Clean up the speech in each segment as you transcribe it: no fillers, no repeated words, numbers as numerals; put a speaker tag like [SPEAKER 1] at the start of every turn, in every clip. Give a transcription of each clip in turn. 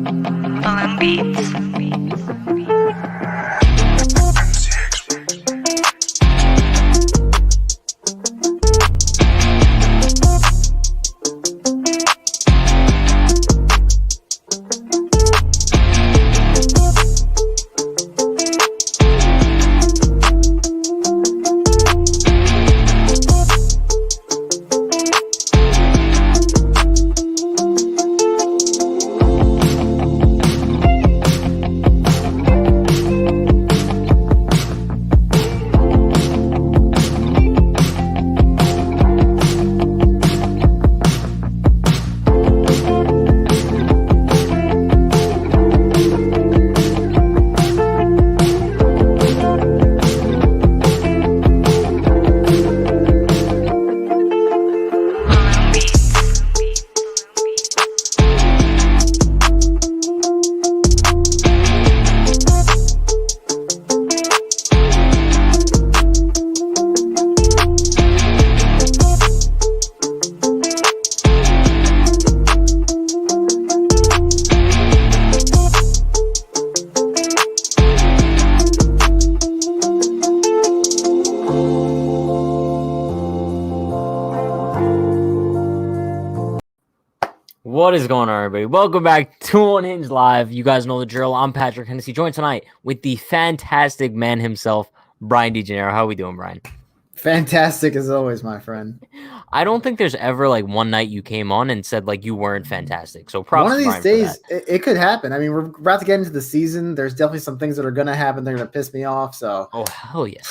[SPEAKER 1] Beats.
[SPEAKER 2] What is going on, everybody? Welcome back to Unhinged Live. You guys know the drill. I'm Patrick Hennessy, joined tonight with the fantastic man himself, Brian DeGennaro. How are we doing, Brian?
[SPEAKER 3] Fantastic as always, my friend.
[SPEAKER 2] I don't think there's ever like one night you came on and said like you weren't fantastic. So props
[SPEAKER 3] one of
[SPEAKER 2] to
[SPEAKER 3] these
[SPEAKER 2] Brian
[SPEAKER 3] days, it could happen. I mean, we're about to get into the season. There's definitely some things that are going to happen. They're going to piss me off. So,
[SPEAKER 2] oh hell yeah.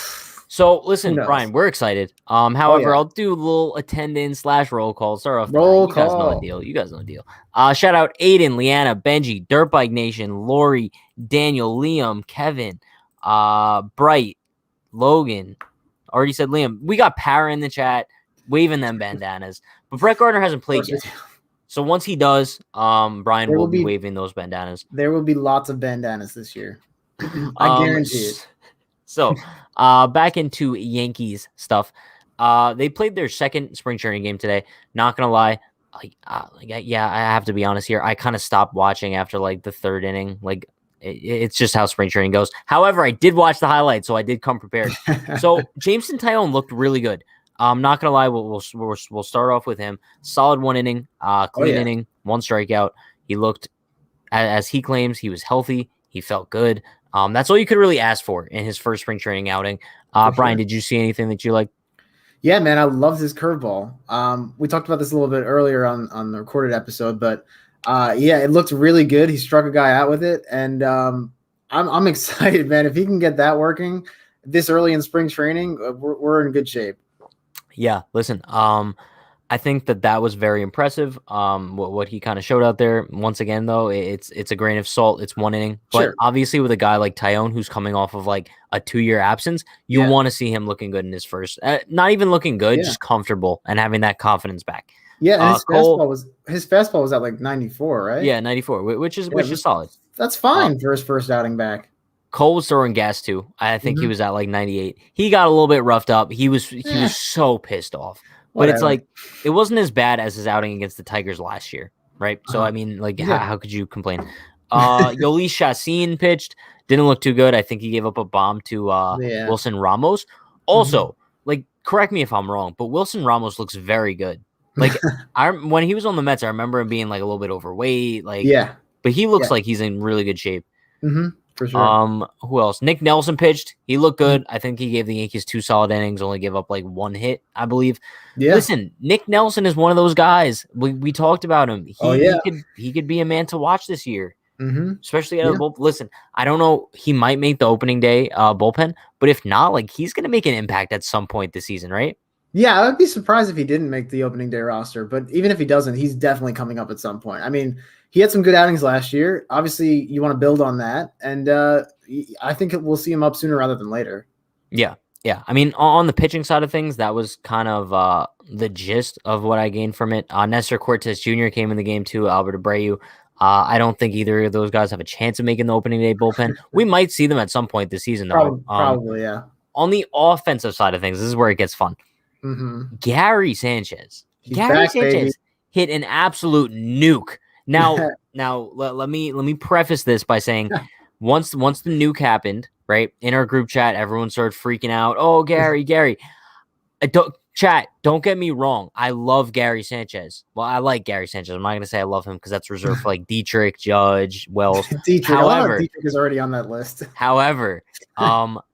[SPEAKER 2] So listen, Brian, we're excited. However, I'll do a little attendance / roll call. Start off.
[SPEAKER 3] Roll call.
[SPEAKER 2] You guys know the deal. You guys know the deal. Shout out Aiden, Leanna, Benji, Dirtbike Nation, Lori, Daniel, Liam, Kevin, Bright, Logan. Already said Liam. We got Para in the chat, waving them bandanas. But Brett Gardner hasn't played yet. So once he does, Brian will be waving those bandanas.
[SPEAKER 3] There will be lots of bandanas this year. I guarantee it.
[SPEAKER 2] So, back into Yankees stuff. They played their second spring training game today. Not gonna lie, yeah, I have to be honest here. I kind of stopped watching after like the third inning. Like, it's just how spring training goes. However, I did watch the highlights, so I did come prepared. So, Jameson Taillon looked really good. Not gonna lie, we'll start off with him. Solid one inning, clean inning, one strikeout. He looked, as he claims, he was healthy. He felt good. That's all you could really ask for in his first spring training outing. Brian, did you see anything that you liked?
[SPEAKER 3] Yeah, man, I loved his curveball. We talked about this a little bit earlier on the recorded episode, but yeah, it looked really good. He struck a guy out with it, and I'm excited, man. If he can get that working this early in spring training, we're in good shape. Yeah,
[SPEAKER 2] listen, I think that was very impressive. What he kind of showed out there. Once again, though, it's a grain of salt. It's one inning, but obviously with a guy like Taillon who's coming off of like a 2-year absence, you want to see him looking good in his first. Not even looking good, just comfortable and having that confidence back.
[SPEAKER 3] Yeah, and his fastball was at like 94, right?
[SPEAKER 2] Yeah, 94, which is solid.
[SPEAKER 3] That's fine for his first outing back.
[SPEAKER 2] Cole was throwing gas too. I think he was at like 98. He got a little bit roughed up. He was so pissed off. But it's like, it wasn't as bad as his outing against the Tigers last year, right? So, I mean, like, how could you complain? Yoeli Chacin pitched. Didn't look too good. I think he gave up a bomb to Wilson Ramos. Also, like, correct me if I'm wrong, but Wilson Ramos looks very good. Like, when he was on the Mets, I remember him being, like, a little bit overweight. Like, but he looks like he's in really good shape.
[SPEAKER 3] For sure.
[SPEAKER 2] Who else? Nick Nelson pitched. He looked good. I think he gave the Yankees 2 solid innings, only gave up like 1 hit, I believe. Yeah. Listen, Nick Nelson is one of those guys. We talked about him. He could be a man to watch this year. Especially out of the bullpen. Listen, I don't know. He might make the opening day bullpen, but if not, like, he's gonna make an impact at some point this season, right?
[SPEAKER 3] Yeah, I would be surprised if he didn't make the opening day roster, but even if he doesn't, he's definitely coming up at some point. I mean, he had some good outings last year. Obviously, you want to build on that, and I think we'll see him up sooner rather than later.
[SPEAKER 2] Yeah. I mean, on the pitching side of things, that was kind of the gist of what I gained from it. Nestor Cortez Jr. came in the game too, Albert Abreu. I don't think either of those guys have a chance of making the opening day bullpen. We might see them at some point this season, though.
[SPEAKER 3] Probably, yeah.
[SPEAKER 2] On the offensive side of things, this is where it gets fun. Gary Sanchez. Gary Sanchez hit an absolute nuke Now, let me preface this by saying, once the nuke happened, right, in our group chat, everyone started freaking out. Oh, Gary. Don't get me wrong. I love Gary Sanchez. Well, I like Gary Sanchez. I'm not gonna say I love him because that's reserved for like Dietrich, Judge, Wells.
[SPEAKER 3] Dietrich. I love how Dietrich is already on that list.
[SPEAKER 2] However,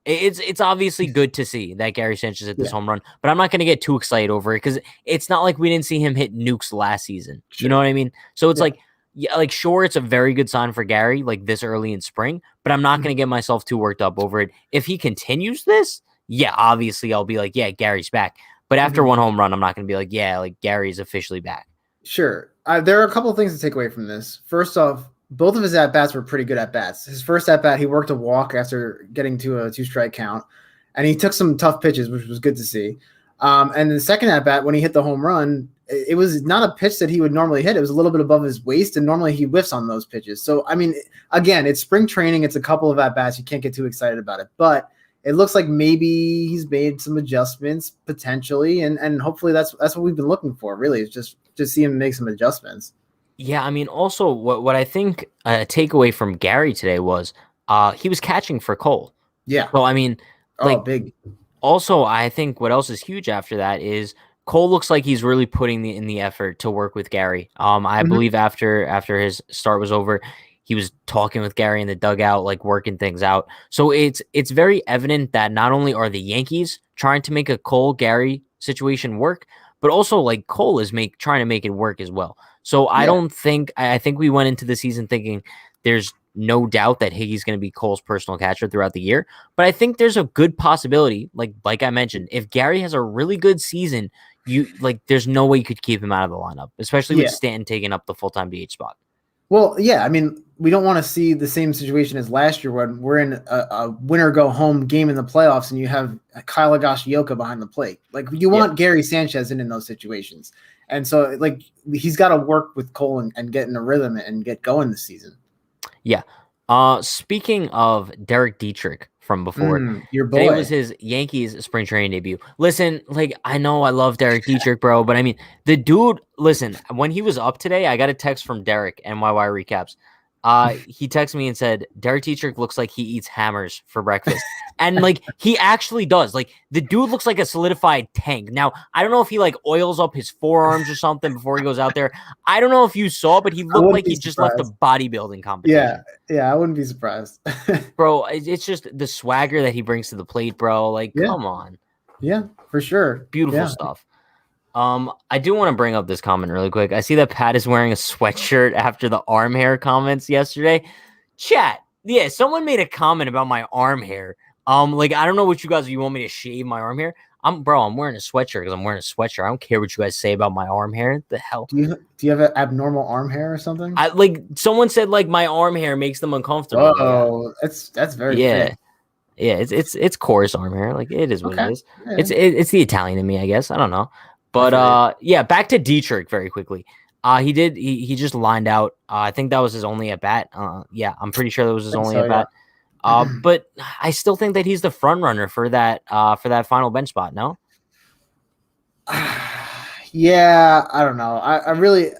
[SPEAKER 2] it's obviously good to see that Gary Sanchez hit this home run, but I'm not gonna get too excited over it because it's not like we didn't see him hit nukes last season.
[SPEAKER 3] Sure.
[SPEAKER 2] You know what I mean? So it's like, yeah, like sure, it's a very good sign for Gary, like this early in spring, but I'm not gonna get myself too worked up over it. If he continues this, yeah, obviously I'll be like, yeah, Gary's back. But after one home run, I'm not going to be like, yeah, like Gary's officially back.
[SPEAKER 3] Sure. There are a couple of things to take away from this. First off, both of his at-bats were pretty good at-bats. His first at-bat, he worked a walk after getting to a 2-strike count, and he took some tough pitches, which was good to see. And the second at-bat, when he hit the home run, it was not a pitch that he would normally hit. It was a little bit above his waist, and normally he whiffs on those pitches. So, I mean, again, it's spring training. It's a couple of at-bats. You can't get too excited about it. But it looks like maybe he's made some adjustments potentially, and hopefully that's what we've been looking for. Really, is just to see him make some adjustments.
[SPEAKER 2] Yeah, I mean, also what I think a takeaway from Gary today was he was catching for Cole.
[SPEAKER 3] Yeah.
[SPEAKER 2] So I mean, like
[SPEAKER 3] big.
[SPEAKER 2] Also, I think what else is huge after that is Cole looks like he's really putting in the effort to work with Gary. I believe after his start was over, he was talking with Gary in the dugout, like working things out. So it's very evident that not only are the Yankees trying to make a Cole-Gary situation work, but also like Cole is trying to make it work as well. So I think we went into the season thinking there's no doubt that Higgy's going to be Cole's personal catcher throughout the year. But I think there's a good possibility, like I mentioned, if Gary has a really good season, there's no way you could keep him out of the lineup, especially with Stanton taking up the full-time DH spot.
[SPEAKER 3] Well, yeah, I mean, we don't want to see the same situation as last year when we're in a winner-go-home game in the playoffs and you have Kyle Higashioka behind the plate. Like, you want Gary Sanchez in those situations. And so, like, he's got to work with Cole and get in a rhythm and get going this season.
[SPEAKER 2] Yeah. Speaking of Derek Dietrich from before,
[SPEAKER 3] your boy.
[SPEAKER 2] Today was his Yankees spring training debut. Listen, like, I know I love Derek Dietrich, bro, but I mean, the dude, listen, when he was up today, I got a text from Derek, NYY Recaps. He texted me and said, Derek Dietrich looks like he eats hammers for breakfast. And like, he actually does. Like, the dude looks like a solidified tank. Now, I don't know if he like oils up his forearms or something before he goes out there. I don't know if you saw, but he looked like he just left a bodybuilding competition.
[SPEAKER 3] Yeah, I wouldn't be surprised.
[SPEAKER 2] Bro, it's just the swagger that he brings to the plate, bro. Like, come on.
[SPEAKER 3] Yeah, for sure.
[SPEAKER 2] Beautiful stuff. I do want to bring up this comment really quick. I see that Pat is wearing a sweatshirt after the arm hair comments yesterday. Chat, yeah, someone made a comment about my arm hair. Like, I don't know what you guys, you want me to shave my arm hair? I'm wearing a sweatshirt because I'm wearing a sweatshirt. I don't care what you guys say about my arm hair. The hell?
[SPEAKER 3] Do you have an abnormal arm hair or something?
[SPEAKER 2] Someone said like my arm hair makes them uncomfortable.
[SPEAKER 3] Oh, that's very
[SPEAKER 2] thick. Yeah, it's coarse arm hair. Like, it is what it is. Yeah. It's the Italian in me, I guess. I don't know. But yeah, back to Dietrich very quickly. He just lined out. I think that was his only at bat. Yeah, I'm pretty sure that was his only at bat. But I still think that he's the front runner for that final bench spot. No.
[SPEAKER 3] Yeah, I don't know. I really,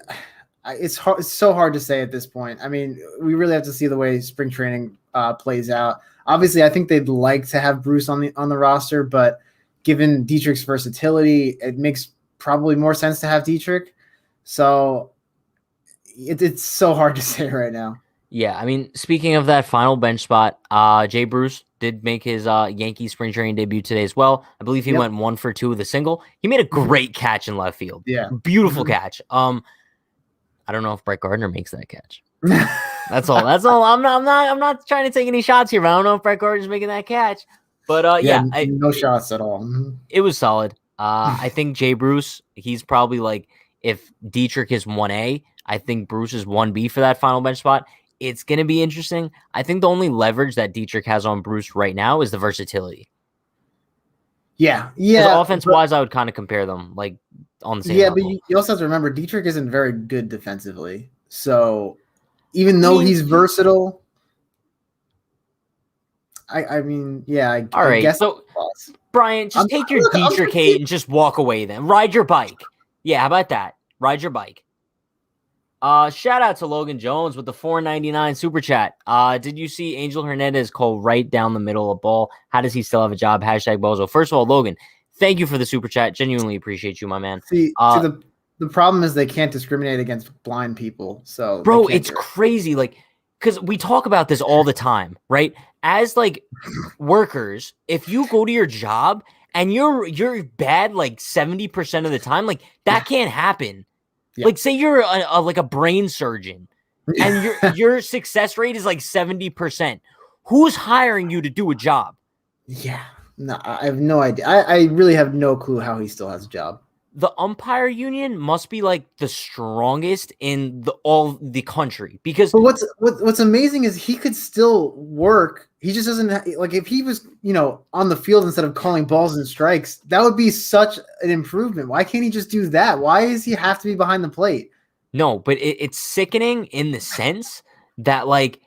[SPEAKER 3] it's hard. It's so hard to say at this point. I mean, we really have to see the way spring training plays out. Obviously, I think they'd like to have Bruce on the roster, but given Dietrich's versatility, it makes probably more sense to have Dietrich. So it's so hard to say right now.
[SPEAKER 2] Yeah, I mean, speaking of that final bench spot, Jay Bruce did make his Yankee spring training debut today as well. I believe he went 1 for 2 with a single. He made a great catch in left field.
[SPEAKER 3] Yeah,
[SPEAKER 2] beautiful catch. I don't know if Brett Gardner makes that catch. That's all. That's all. I'm not trying to take any shots here, but I don't know if Brett Gardner's making that catch. But
[SPEAKER 3] no shots at all.
[SPEAKER 2] It was solid. I think Jay Bruce, he's probably like, if Dietrich is 1A, I think Bruce is 1B for that final bench spot. It's going to be interesting. I think the only leverage that Dietrich has on Bruce right now is the versatility.
[SPEAKER 3] Yeah.
[SPEAKER 2] Offense-wise, I would kind of compare them like on the same level.
[SPEAKER 3] But you also have to remember Dietrich isn't very good defensively. So even though he's versatile, I mean, yeah.
[SPEAKER 2] All right. Guess so, Brian, just take your Dietrich hate and just walk away then. Ride your bike. Yeah, how about that? Ride your bike. Shout out to Logan Jones with the $4.99 super chat. Did you see Angel Hernandez call right down the middle of ball? How does he still have a job? Hashtag Bozo. First of all, Logan, thank you for the super chat. Genuinely appreciate you, my man.
[SPEAKER 3] See, the problem is they can't discriminate against blind people. So,
[SPEAKER 2] bro, it's crazy. Like, because we talk about this all the time, right? As like workers, if you go to your job and you're bad like 70% of the time, like that can't happen. Yeah. Like, say you're like a brain surgeon and your success rate is like 70%. Who's hiring you to do a job?
[SPEAKER 3] Yeah. No, I have no idea. I really have no clue how he still has a job.
[SPEAKER 2] The umpire union must be like the strongest in all the country because.
[SPEAKER 3] But what's amazing is he could still work. He just doesn't like if he was, on the field instead of calling balls and strikes, that would be such an improvement. Why can't he just do that? Why does he have to be behind the plate?
[SPEAKER 2] No, but it's sickening in the sense that like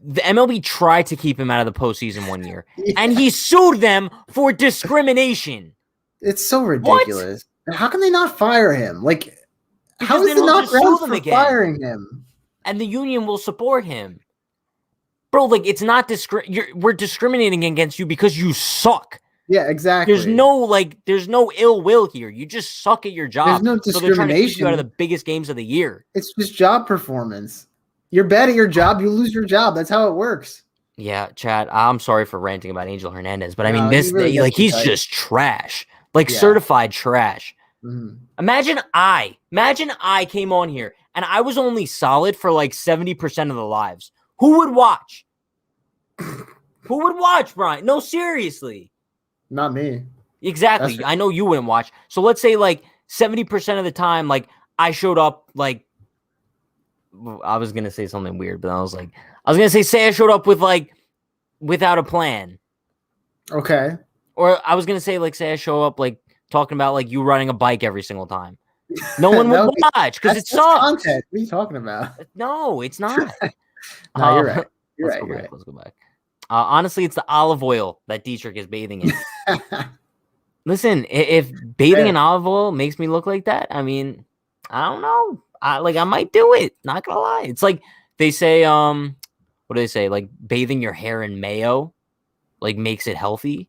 [SPEAKER 2] the MLB tried to keep him out of the postseason one year and he sued them for discrimination.
[SPEAKER 3] It's so ridiculous. What? How can they not fire him? Like, how is it not grounds for firing him?
[SPEAKER 2] And the union will support him. Bro, like, it's not we're discriminating against you because you suck.
[SPEAKER 3] Yeah, exactly.
[SPEAKER 2] There's no ill will here. You just suck at your job.
[SPEAKER 3] There's no discrimination. So they're trying to keep
[SPEAKER 2] you out of the biggest games of the year.
[SPEAKER 3] It's just job performance. You're bad at your job, you lose your job. That's how it works.
[SPEAKER 2] Yeah, Chad, I'm sorry for ranting about Angel Hernandez, but I mean, he's just trash. Certified trash. Mm-hmm. Imagine I came on here and I was only solid for like 70% of the lives. Who would watch? Who would watch, Brian? No, seriously.
[SPEAKER 3] Not me.
[SPEAKER 2] Exactly. I know you wouldn't watch. So let's say like 70% of the time, like I showed up like, I was going to say something weird, but I was going to say I showed up with like, without a plan.
[SPEAKER 3] Okay.
[SPEAKER 2] Or I was going to say, like, say I show up, like, talking about, like, you riding a bike every single time. No one would watch because it sucks.
[SPEAKER 3] Content. What are you talking about?
[SPEAKER 2] No, it's not.
[SPEAKER 3] No, you're right. You're right.
[SPEAKER 2] Let's go back. Honestly, it's the olive oil that Dietrich is bathing in. Listen, if bathing in olive oil makes me look like that, I mean, I don't know. I might do it. Not going to lie. It's like they say, what do they say? Like, bathing your hair in mayo, like, makes it healthy.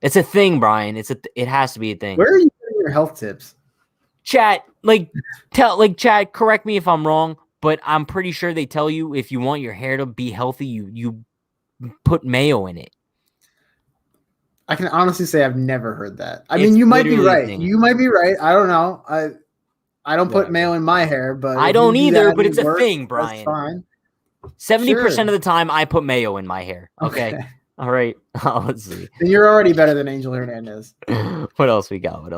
[SPEAKER 2] It's a thing, Brian. It has to be a thing.
[SPEAKER 3] Where are you getting your health tips?
[SPEAKER 2] Chat, Chad, correct me if I'm wrong, but I'm pretty sure they tell you if you want your hair to be healthy, you put mayo in it.
[SPEAKER 3] I can honestly say I've never heard that. I mean, you might be right. You might be right. I don't know. I don't put mayo in my hair, but
[SPEAKER 2] I don't either, but it's a thing, Brian.
[SPEAKER 3] That's fine.
[SPEAKER 2] 70% of the time I put mayo in my hair. Okay. All right. Let's see.
[SPEAKER 3] And you're already better than Angel Hernandez.
[SPEAKER 2] What else we got?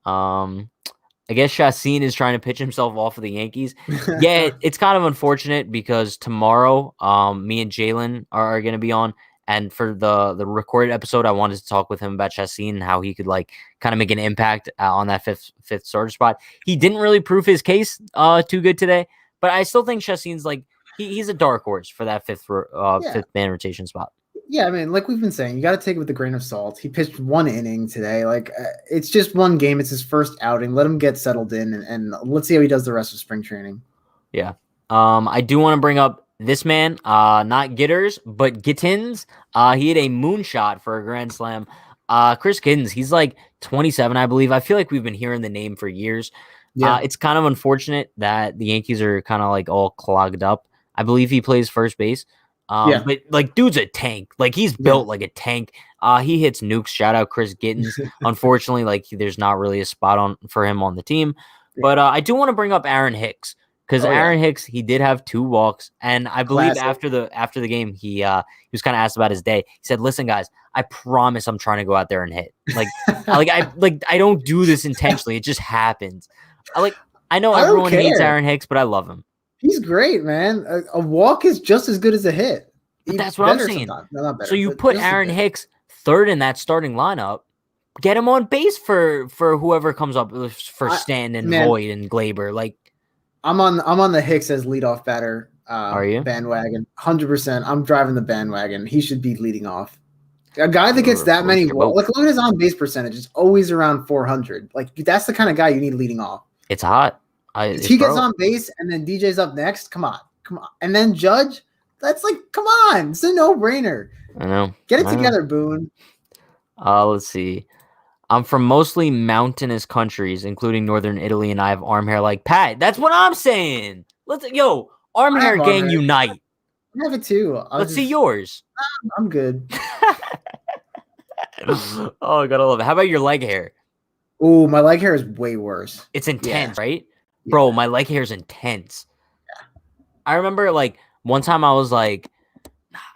[SPEAKER 2] I guess Chacin is trying to pitch himself off of the Yankees. Yeah, it's kind of unfortunate because tomorrow, me and Jalen are going to be on. And for the recorded episode, I wanted to talk with him about Chacin and how he could like kind of make an impact on that fifth starter spot. He didn't really prove his case too good today, but I still think Chacin's like he's a dark horse for that fifth man rotation spot.
[SPEAKER 3] Yeah, I mean, like we've been saying, you got to take it with a grain of salt. He pitched 1 inning today. Like, it's just 1 game. It's his first outing. Let him get settled in, and let's see how he does the rest of spring training.
[SPEAKER 2] Yeah. I do want to bring up this man, not Gitters, but Gittins. He had a moonshot for a grand slam. Chris Gittins, he's like 27, I believe. I feel like we've been hearing the name for years. Yeah. It's kind of unfortunate that the Yankees are kind of like all clogged up. I believe he plays first base. But like dude's a tank. Like he's built like a tank. He hits nukes. Shout out Chris Gittins. Unfortunately, like there's not really a spot for him on the team. But I do want to bring up Aaron Hicks because Aaron Hicks, he did have 2 walks, and I believe after the game he was kind of asked about his day. He said, "Listen, guys, I promise I'm trying to go out there and hit. Like I don't do this intentionally. It just happens. I know everyone hates Aaron Hicks, but I love him.
[SPEAKER 3] He's great, man. A walk is just as good as a hit.
[SPEAKER 2] That's what I'm saying. No, so you put Aaron Hicks third in that starting lineup, get him on base for whoever comes up for Stanton, Voit, and Glaber. Like
[SPEAKER 3] I'm on the Hicks as leadoff batter.
[SPEAKER 2] Are you
[SPEAKER 3] bandwagon? 100%. I'm driving the bandwagon. He should be leading off. A guy that gets that many walks, look at his on base percentage. It's always around 400. Like that's the kind of guy you need leading off.
[SPEAKER 2] It's hot.
[SPEAKER 3] If he gets on base and then DJ's up next, come on. And then Judge, that's like, come on. It's a no-brainer.
[SPEAKER 2] I know.
[SPEAKER 3] Get it together, Boone.
[SPEAKER 2] Let's see. I'm from mostly mountainous countries, including northern Italy, and I have arm hair like Pat. That's what I'm saying. Arm hair gang unite.
[SPEAKER 3] I have it too.
[SPEAKER 2] Let's see yours.
[SPEAKER 3] I'm good.
[SPEAKER 2] Oh, I gotta love it. How about your leg hair?
[SPEAKER 3] Oh, my leg hair is way worse.
[SPEAKER 2] It's intense, right? Yeah. Bro, my leg hair is intense. Yeah. I remember like one time I was like,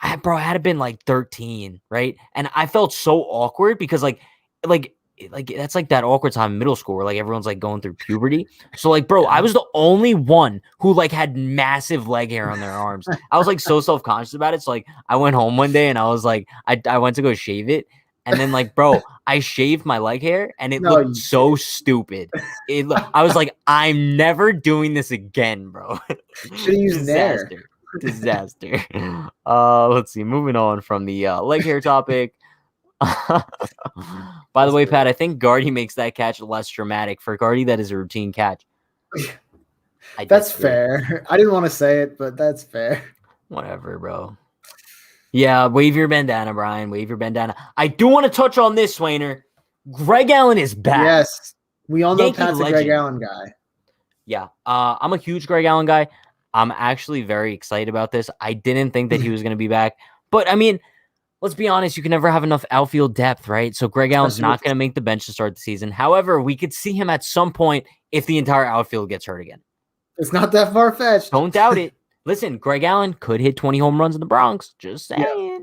[SPEAKER 2] I had to been like 13, right? And I felt so awkward because like that's like that awkward time in middle school where like everyone's like going through puberty. So like, bro, I was the only one who like had massive leg hair on their arms. I was like so self-conscious about it. So like I went home one day and I was like, I went to go shave it. And then like, bro, I shaved my leg hair and it looked so stupid. I was like, I'm never doing this again, bro.
[SPEAKER 3] Should have used
[SPEAKER 2] Disaster. Let's see. Moving on from the leg hair topic. By the way, Pat, I think Gardy makes that catch less dramatic. For Gardy, that is a routine catch.
[SPEAKER 3] That's fair. I didn't want to say it, but that's fair.
[SPEAKER 2] Whatever, bro. Yeah, wave your bandana, Brian. Wave your bandana. I do want to touch on this, Swainer. Greg Allen is back.
[SPEAKER 3] Yes. We all know Pat's a Greg Allen guy.
[SPEAKER 2] Yeah. I'm a huge Greg Allen guy. I'm actually very excited about this. I didn't think that he was going to be back. But, I mean, let's be honest. You can never have enough outfield depth, right? So Greg Allen's not going to make the bench to start the season. However, we could see him at some point if the entire outfield gets hurt again.
[SPEAKER 3] It's not that far-fetched.
[SPEAKER 2] Don't doubt it. Listen, Greg Allen could hit 20 home runs in the Bronx. Just saying.
[SPEAKER 3] Yeah.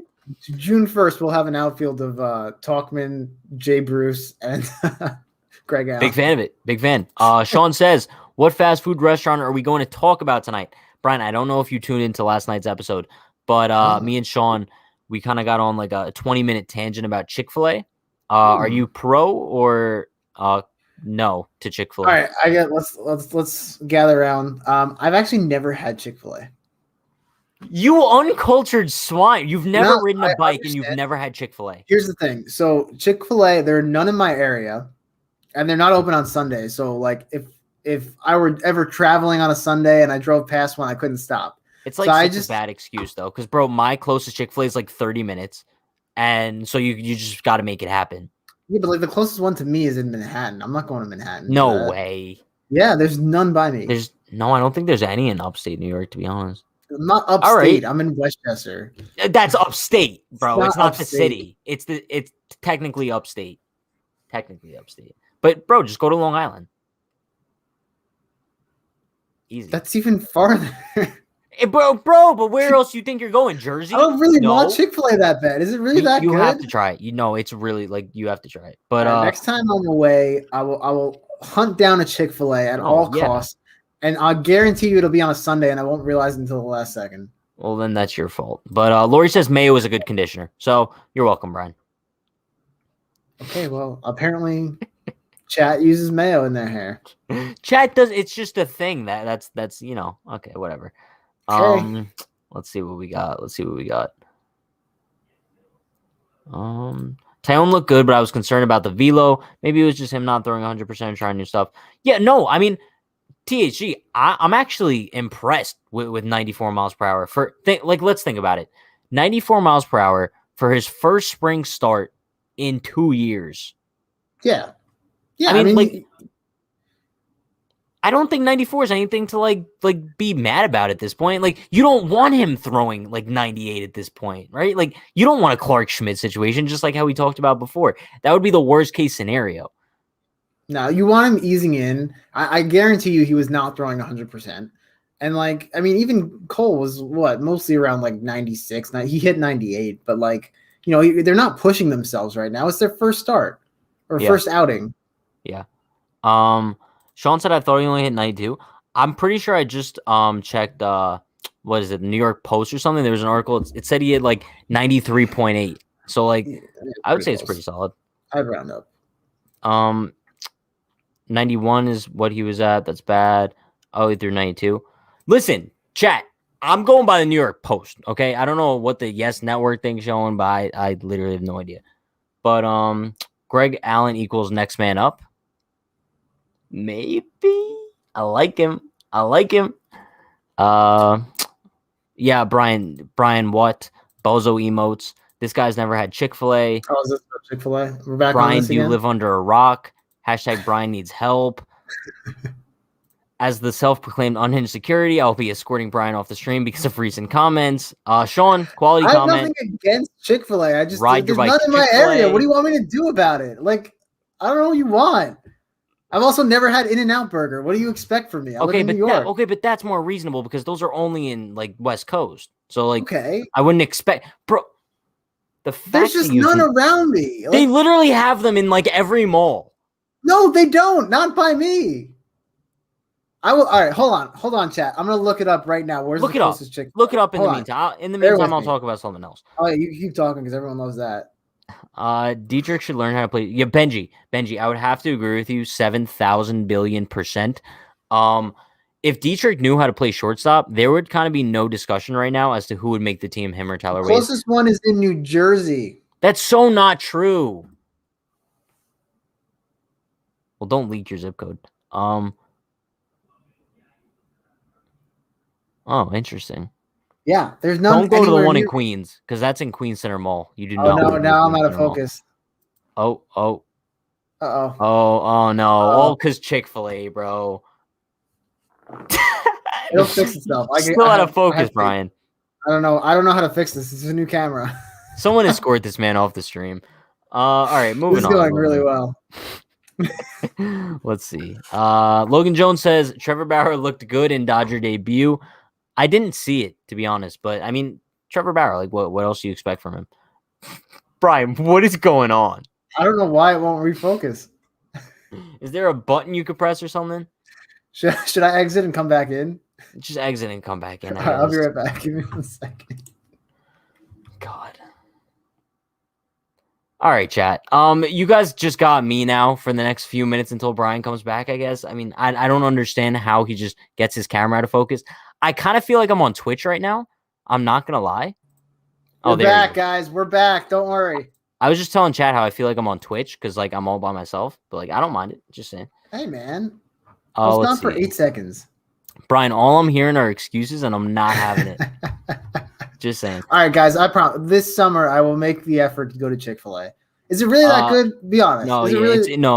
[SPEAKER 3] June 1st, we'll have an outfield of Talkman, Jay Bruce, and Greg Allen.
[SPEAKER 2] Big fan of it. Big fan. Sean says, what fast food restaurant are we going to talk about tonight? Brian, I don't know if you tuned into last night's episode, but me and Sean, we kind of got on like a 20-minute tangent about Chick-fil-A. Are you pro or no to Chick-fil-A?
[SPEAKER 3] All right, let's gather around. I've actually never had Chick-fil-A.
[SPEAKER 2] You uncultured swine. You've never ridden a bike and you've never had Chick-fil-A.
[SPEAKER 3] Here's the thing. So Chick-fil-A, there are none in my area, and they're not open on Sundays. So like if I were ever traveling on a Sunday and I drove past one, I couldn't stop.
[SPEAKER 2] It's like such a bad excuse though, because bro, my closest Chick-fil-A is like 30 minutes, and so you just got to make it happen.
[SPEAKER 3] Yeah, but like the closest one to me is in Manhattan. I'm not going to Manhattan.
[SPEAKER 2] No way.
[SPEAKER 3] Yeah, there's none by me.
[SPEAKER 2] I don't think there's any in upstate New York, to be honest.
[SPEAKER 3] I'm not upstate. Right. I'm in Westchester.
[SPEAKER 2] That's upstate, bro. It's not the city. It's technically upstate. But bro, just go to Long Island. Easy.
[SPEAKER 3] That's even farther.
[SPEAKER 2] Bro, but where else do you think you're going? Jersey?
[SPEAKER 3] I don't really want Chick-fil-A that bad. Is it really that good?
[SPEAKER 2] You have to try it. It's really like you have to try it. But
[SPEAKER 3] next time I'm away, I will hunt down a Chick-fil-A at all costs, and I'll guarantee you it'll be on a Sunday, and I won't realize until the last second.
[SPEAKER 2] Well, then that's your fault. But Lori says mayo is a good conditioner, so you're welcome, Brian.
[SPEAKER 3] Okay, well, apparently chat uses mayo in their hair.
[SPEAKER 2] Chat does. It's just a thing that's okay, whatever.
[SPEAKER 3] Okay.
[SPEAKER 2] Let's see what we got. Tyone looked good, but I was concerned about the velo. Maybe it was just him not throwing 100% and trying new stuff. Yeah, no, I mean, THG, I'm actually impressed with 94 miles per hour. Let's think about it. 94 miles per hour for his first spring start in 2 years.
[SPEAKER 3] Yeah. Yeah,
[SPEAKER 2] I mean I don't think 94 is anything to like be mad about at this point. Like, you don't want him throwing like 98 at this point, right? Like, you don't want a Clark Schmidt situation, just like how we talked about before. That would be the worst case scenario.
[SPEAKER 3] No, you want him easing in. I guarantee you he was not throwing 100%. And like, I mean, even Cole was mostly around like 96. Now he hit 98, but like, they're not pushing themselves right now. It's their first start or first outing.
[SPEAKER 2] Yeah. Sean said I thought he only hit 92. I'm pretty sure I just checked what is it, New York Post or something. There was an article. It said he had like 93.8. So like I would say it's pretty solid.
[SPEAKER 3] I'd round up.
[SPEAKER 2] 91 is what he was at. That's bad. Oh, he threw 92. Listen, chat. I'm going by the New York Post. Okay, I don't know what the Yes Network thing's showing, but I literally have no idea. But Greg Allen equals next man up. Maybe. I like him. Yeah, Brian, what? Bozo emotes. This guy's never had Chick-fil-A.
[SPEAKER 3] Oh, is this Chick-fil-A? We're back on
[SPEAKER 2] Brian,
[SPEAKER 3] this
[SPEAKER 2] do you
[SPEAKER 3] again?
[SPEAKER 2] live under a rock? Hashtag Brian needs help. As the self-proclaimed unhinged security, I'll be escorting Brian off the stream because of recent comments. Sean, quality
[SPEAKER 3] I have
[SPEAKER 2] comment.
[SPEAKER 3] nothing against Chick-fil-A. I just
[SPEAKER 2] Ride your
[SPEAKER 3] there's
[SPEAKER 2] bike
[SPEAKER 3] none
[SPEAKER 2] to
[SPEAKER 3] in my
[SPEAKER 2] Chick-fil-A.
[SPEAKER 3] area. What do you want me to do about it? Like, I don't know what you want. I've also never had In-N-Out Burger. What do you expect from me? I live in New York.
[SPEAKER 2] But that's more reasonable because those are only in like West Coast. So like,
[SPEAKER 3] Okay.
[SPEAKER 2] I wouldn't expect, bro.
[SPEAKER 3] There's just none around me. Like,
[SPEAKER 2] they literally have them in like every mall.
[SPEAKER 3] No, they don't. Not by me. I will. All right, hold on, chat. I'm gonna look it up right now. Where's the closest Chick-fil-A?
[SPEAKER 2] Look it up in the meantime. In the meantime, I'll talk about something else.
[SPEAKER 3] Oh, you keep talking because everyone loves that.
[SPEAKER 2] Dietrich should learn how to play. Yeah, Benji, I would have to agree with you 7,000 billion%. If Dietrich knew how to play shortstop, there would kind of be no discussion right now as to who would make the team, him or Tyler Wade.
[SPEAKER 3] Closest one is in New Jersey.
[SPEAKER 2] That's so not true. Well, don't leak your zip code. Oh, interesting.
[SPEAKER 3] Yeah, there's none.
[SPEAKER 2] Don't go to the one in Queens because that's in Queens Center Mall. You do not.
[SPEAKER 3] No, now I'm out of focus.
[SPEAKER 2] Oh.
[SPEAKER 3] Uh-oh.
[SPEAKER 2] Oh no. Because Chick-fil-A, bro.
[SPEAKER 3] It'll fix itself.
[SPEAKER 2] Still out of focus, Brian.
[SPEAKER 3] I don't know how to fix this. This is a new camera.
[SPEAKER 2] Someone escort this man off the stream. All right, moving on.
[SPEAKER 3] It's going really well.
[SPEAKER 2] Let's see. Logan Jones says Trevor Bauer looked good in Dodger debut. I didn't see it, to be honest, but I mean, Trevor Bauer, like what else do you expect from him? Brian, what is going on?
[SPEAKER 3] I don't know why it won't refocus.
[SPEAKER 2] Is there a button you could press or something?
[SPEAKER 3] Should I exit and come back in?
[SPEAKER 2] Just exit and come back in.
[SPEAKER 3] I'll be right back. Give me 1 second.
[SPEAKER 2] God. All right, chat. You guys just got me now for the next few minutes until Brian comes back, I guess. I mean, I don't understand how he just gets his camera out of focus. I kind of feel like I'm on Twitch right now. I'm not going to lie.
[SPEAKER 3] We're back, guys. We're back. Don't worry.
[SPEAKER 2] I was just telling chat how I feel like I'm on Twitch because, like, I'm all by myself. But, like, I don't mind it. Just saying.
[SPEAKER 3] Hey, man.
[SPEAKER 2] Oh,
[SPEAKER 3] it's not for 8 seconds.
[SPEAKER 2] Brian, all I'm hearing are excuses, and I'm not having it. Just saying.
[SPEAKER 3] All right, guys. I promise. This summer, I will make the effort to go to Chick-fil-A. Is it really that good? Be honest.
[SPEAKER 2] No,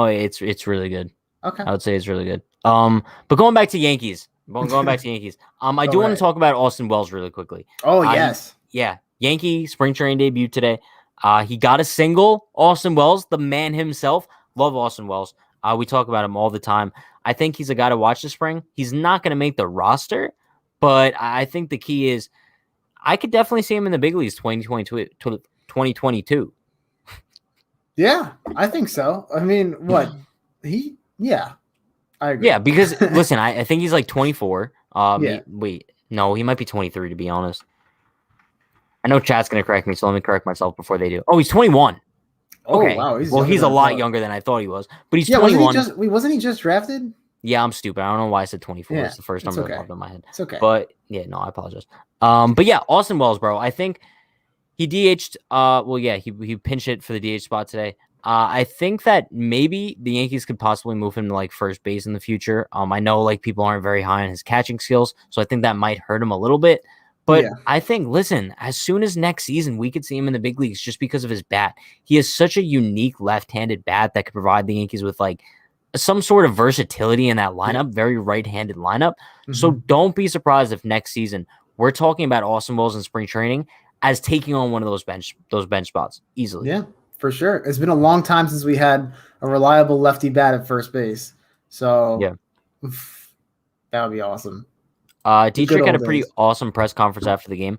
[SPEAKER 2] it's really good.
[SPEAKER 3] Okay.
[SPEAKER 2] I would say it's really good. But going back to Yankees. I do want to talk about Austin Wells really quickly.
[SPEAKER 3] Oh, yes.
[SPEAKER 2] Yankee spring training debut today. He got a single. Austin Wells, the man himself. Love Austin Wells. We talk about him all the time. I think he's a guy to watch this spring. He's not going to make the roster, but I think the key is I could definitely see him in the big leagues 2022.
[SPEAKER 3] Yeah, I think so. I mean, what? I agree.
[SPEAKER 2] Yeah, because listen, I think he's like 24.
[SPEAKER 3] Yeah.
[SPEAKER 2] No, he might be 23 to be honest. I know chat's gonna correct me, so let me correct myself before they do. Oh, he's 21. Okay.
[SPEAKER 3] Wow.
[SPEAKER 2] He's a lot younger than I thought he was, but he's 21.
[SPEAKER 3] Wasn't he just drafted?
[SPEAKER 2] Yeah, I'm stupid. I don't know why I said 24. It's the first number that popped in my head.
[SPEAKER 3] It's okay.
[SPEAKER 2] But yeah, no, I apologize. But yeah, Austin Wells, bro. I think he DH'd. He pinch hit for the DH spot today. I think that maybe the Yankees could possibly move him to like first base in the future. I know like people aren't very high on his catching skills, so I think that might hurt him a little bit. But I think, listen, as soon as next season, we could see him in the big leagues just because of his bat. He has such a unique left-handed bat that could provide the Yankees with like some sort of versatility in that lineup, very right-handed lineup. Mm-hmm. So don't be surprised if next season we're talking about Austin Wells in spring training as taking on one of those bench spots easily.
[SPEAKER 3] Yeah, for sure. It's been a long time since we had a reliable lefty bat at first base. So that would be awesome.
[SPEAKER 2] Dietrich had a pretty awesome press conference after the game.